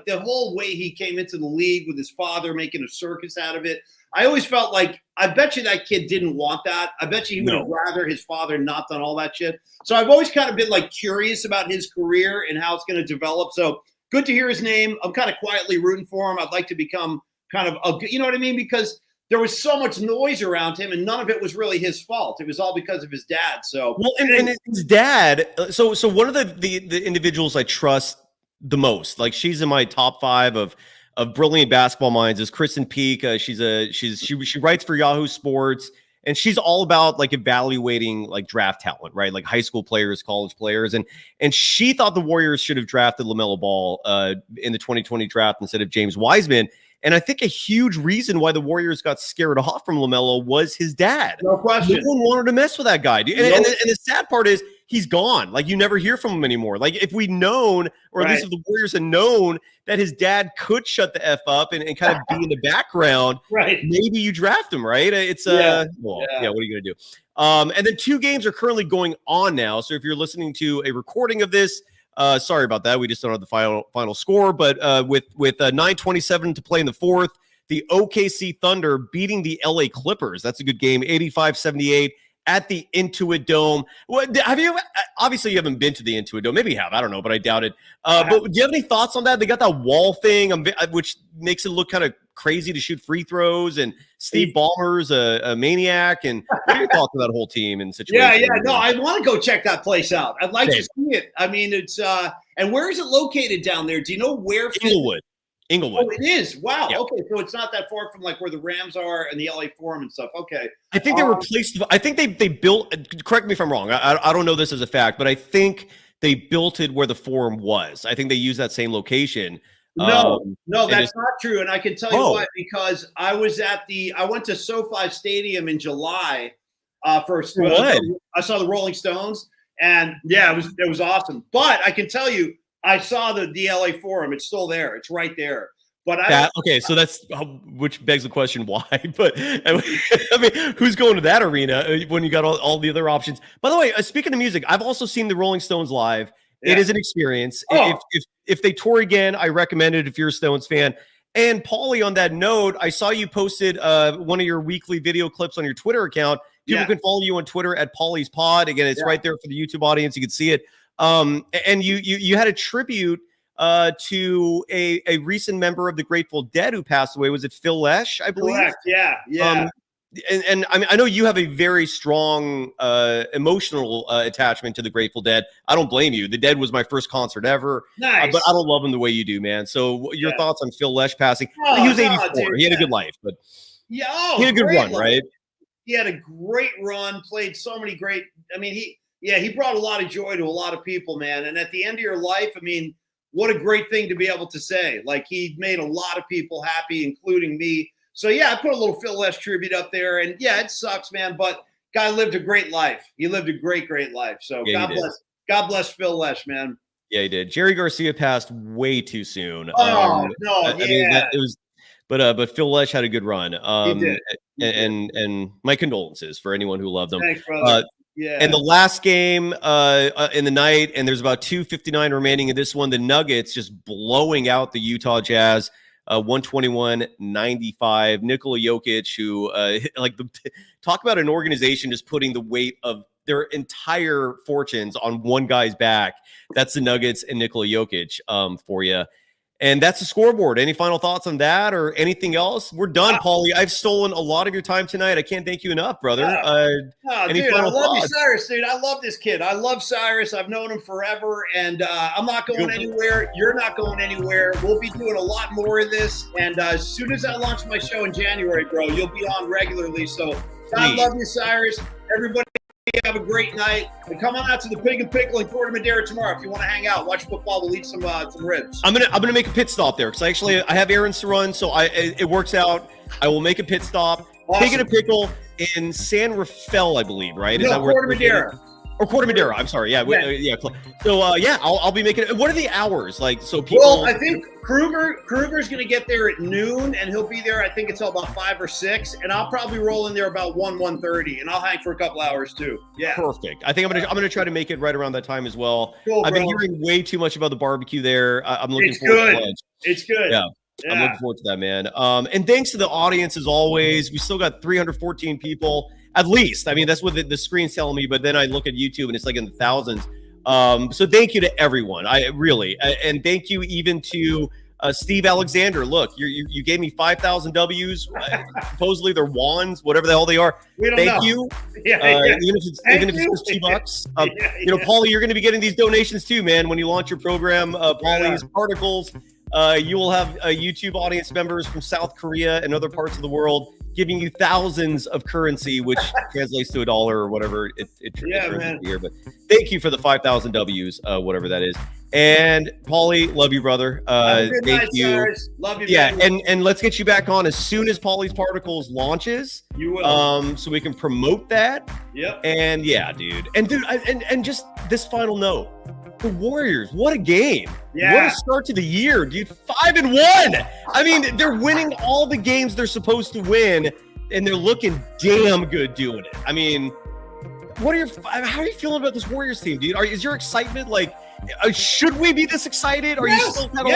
whole way he came into the league with his father making a circus out of it. I always felt like, I bet you that kid didn't want that. I bet you he would have rather his father not done all that shit. So I've always kind of been like curious about his career and how it's going to develop. So good to hear his name. I'm kind of quietly rooting for him. I'd like to become kind of you know what I mean? Because there was so much noise around him, and none of it was really his fault. It was all because of his dad. So, well, and his dad. So one of the individuals I trust the most, like, she's in my top 5 of brilliant basketball minds, is Kristen Peak. She writes for Yahoo Sports, and she's all about, like, evaluating, like, draft talent, right? Like high school players, college players, and she thought the Warriors should have drafted LaMelo Ball in the 2020 draft instead of James Wiseman. And I think a huge reason why the Warriors got scared off from LaMelo was his dad. No question. No one wanted to mess with that guy. Dude. And the sad part is he's gone. Like, you never hear from him anymore. Like, if we'd known, or at least if the Warriors had known that his dad could shut the F up and kind of be in the background, maybe you draft him, right? It's what are you going to do? And then 2 games are currently going on now. So if you're listening to a recording of this, sorry about that. We just don't have the final score, but with 9:27 to play in the fourth, the OKC Thunder beating the LA Clippers. That's a good game, 85-78 at the Intuit Dome. Have you? Obviously, you haven't been to the Intuit Dome. Maybe you have. I don't know, but I doubt it. But do you have any thoughts on that? They got that wall thing, which makes it look kind of crazy to shoot free throws, and Steve Ballmer's a maniac. And what are your thoughts on that whole team and situation? No, I want to go check that place out. I'd like to see it. I mean, it's and where is it located down there? Do you know where? Inglewood. Oh, it is. Wow. Yeah. Okay, so it's not that far from like where the Rams are and the LA Forum and stuff. Okay. I think they replaced. I think they built. Correct me if I'm wrong. I don't know this as a fact, but I think they built it where the Forum was. I think they used that same location. No, that's not true. And I can tell you why, because I went to SoFi Stadium in July for I saw the Rolling Stones, and it was awesome. But I can tell you, I saw the LA Forum. It's still there. It's right there. But so that's which begs the question why. But I mean, who's going to that arena when you got all the other options? By the way, speaking of music, I've also seen the Rolling Stones live. Yeah. It is an experience. If they tour again, I recommend it if you're a Stones fan. And Paulie, on that note, I saw you posted one of your weekly video clips on your Twitter account. People can follow you on Twitter at Paulie's Pod. Again, it's right there for the YouTube audience. You can see it. And you had a tribute to a recent member of the Grateful Dead who passed away. Was it Phil Lesh, I believe? Correct. Yeah. And I mean, I know you have a very strong emotional attachment to the Grateful Dead. I don't blame you. The Dead was my first concert ever. Nice. But I don't love them the way you do, man. So your thoughts on Phil Lesh passing? He was 84. Dude, he had a good life, but he had a good run, right? He had a great run, played so many great – I mean, he brought a lot of joy to a lot of people, man. And at the end of your life, I mean, what a great thing to be able to say. Like, he made a lot of people happy, including me. So, I put a little Phil Lesh tribute up there. And, it sucks, man. But guy lived a great life. He lived a great, great life. So, God bless Phil Lesh, man. Yeah, he did. Jerry Garcia passed way too soon. I mean, it was – but Phil Lesh had a good run. He did. And my condolences for anyone who loved him. Thanks, brother. And the last game in the night, and there's about 2:59 remaining in this one, the Nuggets just blowing out the Utah Jazz, 121-95. Nikola Jokic, who talk about an organization just putting the weight of their entire fortunes on one guy's back. That's the Nuggets and Nikola Jokic for you. And that's the scoreboard. Any final thoughts on that or anything else? We're done, Paulie. I've stolen a lot of your time tonight. I can't thank you enough, brother. Any dude, final I love thoughts? you, Cyrus, dude. I love this kid. I love Cyrus. I've known him forever, and I'm not going anywhere. You're not going anywhere. We'll be doing a lot more of this, and as soon as I launch my show in January, bro, you'll be on regularly. So God love you, Cyrus. Everybody have a great night. And come on out to the Pig and Pickle in Corte Madera tomorrow if you want to hang out, watch football. We'll eat some ribs. I'm gonna make a pit stop there because I have errands to run, so it works out. I will make a pit stop. Awesome. Pig and a Pickle in San Rafael, I believe. Right? Is that where Corte Madera? Or Corte Madera. I'm sorry. Yeah. So I'll be making it. What are the hours like? So people. Well, I think Kruger's going to get there at noon, and he'll be there. I think it's about 5 or 6, and I'll probably roll in there about 1:30, and I'll hang for a couple hours too. Yeah. Perfect. I think I'm gonna try to make it right around that time as well. Cool, I've been hearing way too much about the barbecue there. I'm looking forward to lunch. It's good. Yeah. I'm looking forward to that, man. And thanks to the audience as always. We still got 314 people. At least. I mean, that's what the screen's telling me, but then I look at YouTube and it's like in the thousands. So thank you to everyone. I really, and thank you even to Steve Alexander. Look, you gave me 5,000 W's. Supposedly they're wands, whatever the hell they are. Thank you. Even if it's just $2. Paulie, you're going to be getting these donations too, man. When you launch your program, Paulie's Particles, you will have YouTube audience members from South Korea and other parts of the world giving you thousands of currency, which translates to $1 or whatever it translates to here. But thank you for the 5,000 W's, whatever that is. And Paulie, love you, brother. Have a good Thank night, you. Cyrus. Love you. Yeah, baby. and let's get you back on as soon as Paulie's Particles launches. You will. So we can promote that. Yep. And yeah, dude. And dude, and just this final note. The Warriors, what a game. Yeah. What a start to the year, dude. 5-1. I mean, they're winning all the games they're supposed to win, and they're looking damn good doing it. I mean, how are you feeling about this Warriors team, dude? Is your excitement like, should we be this excited? Are you still kind of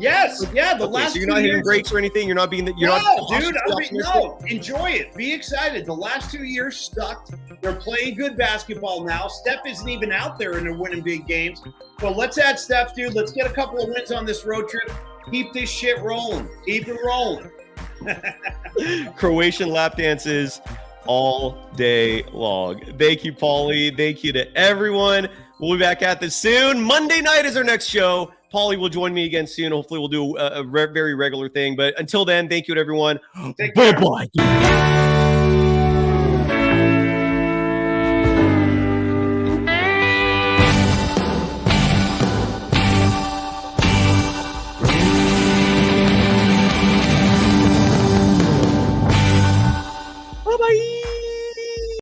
Yes. Yeah. The okay, last so you're 2 not hitting years. breaks or anything. You're not being. You're No, not. dude. optimistic? No, enjoy it. Be excited. The last 2 years sucked. They're playing good basketball now. Steph isn't even out there and they're winning big games. So let's add Steph, dude. Let's get a couple of wins on this road trip. Keep this shit rolling. Keep it rolling. Croatian lap dances all day long. Thank you, Paulie. Thank you to everyone. We'll be back at this soon. Monday night is our next show. Paulie will join me again soon. Hopefully, we'll do a very regular thing. But until then, thank you to everyone. Bye-bye. Bye-bye.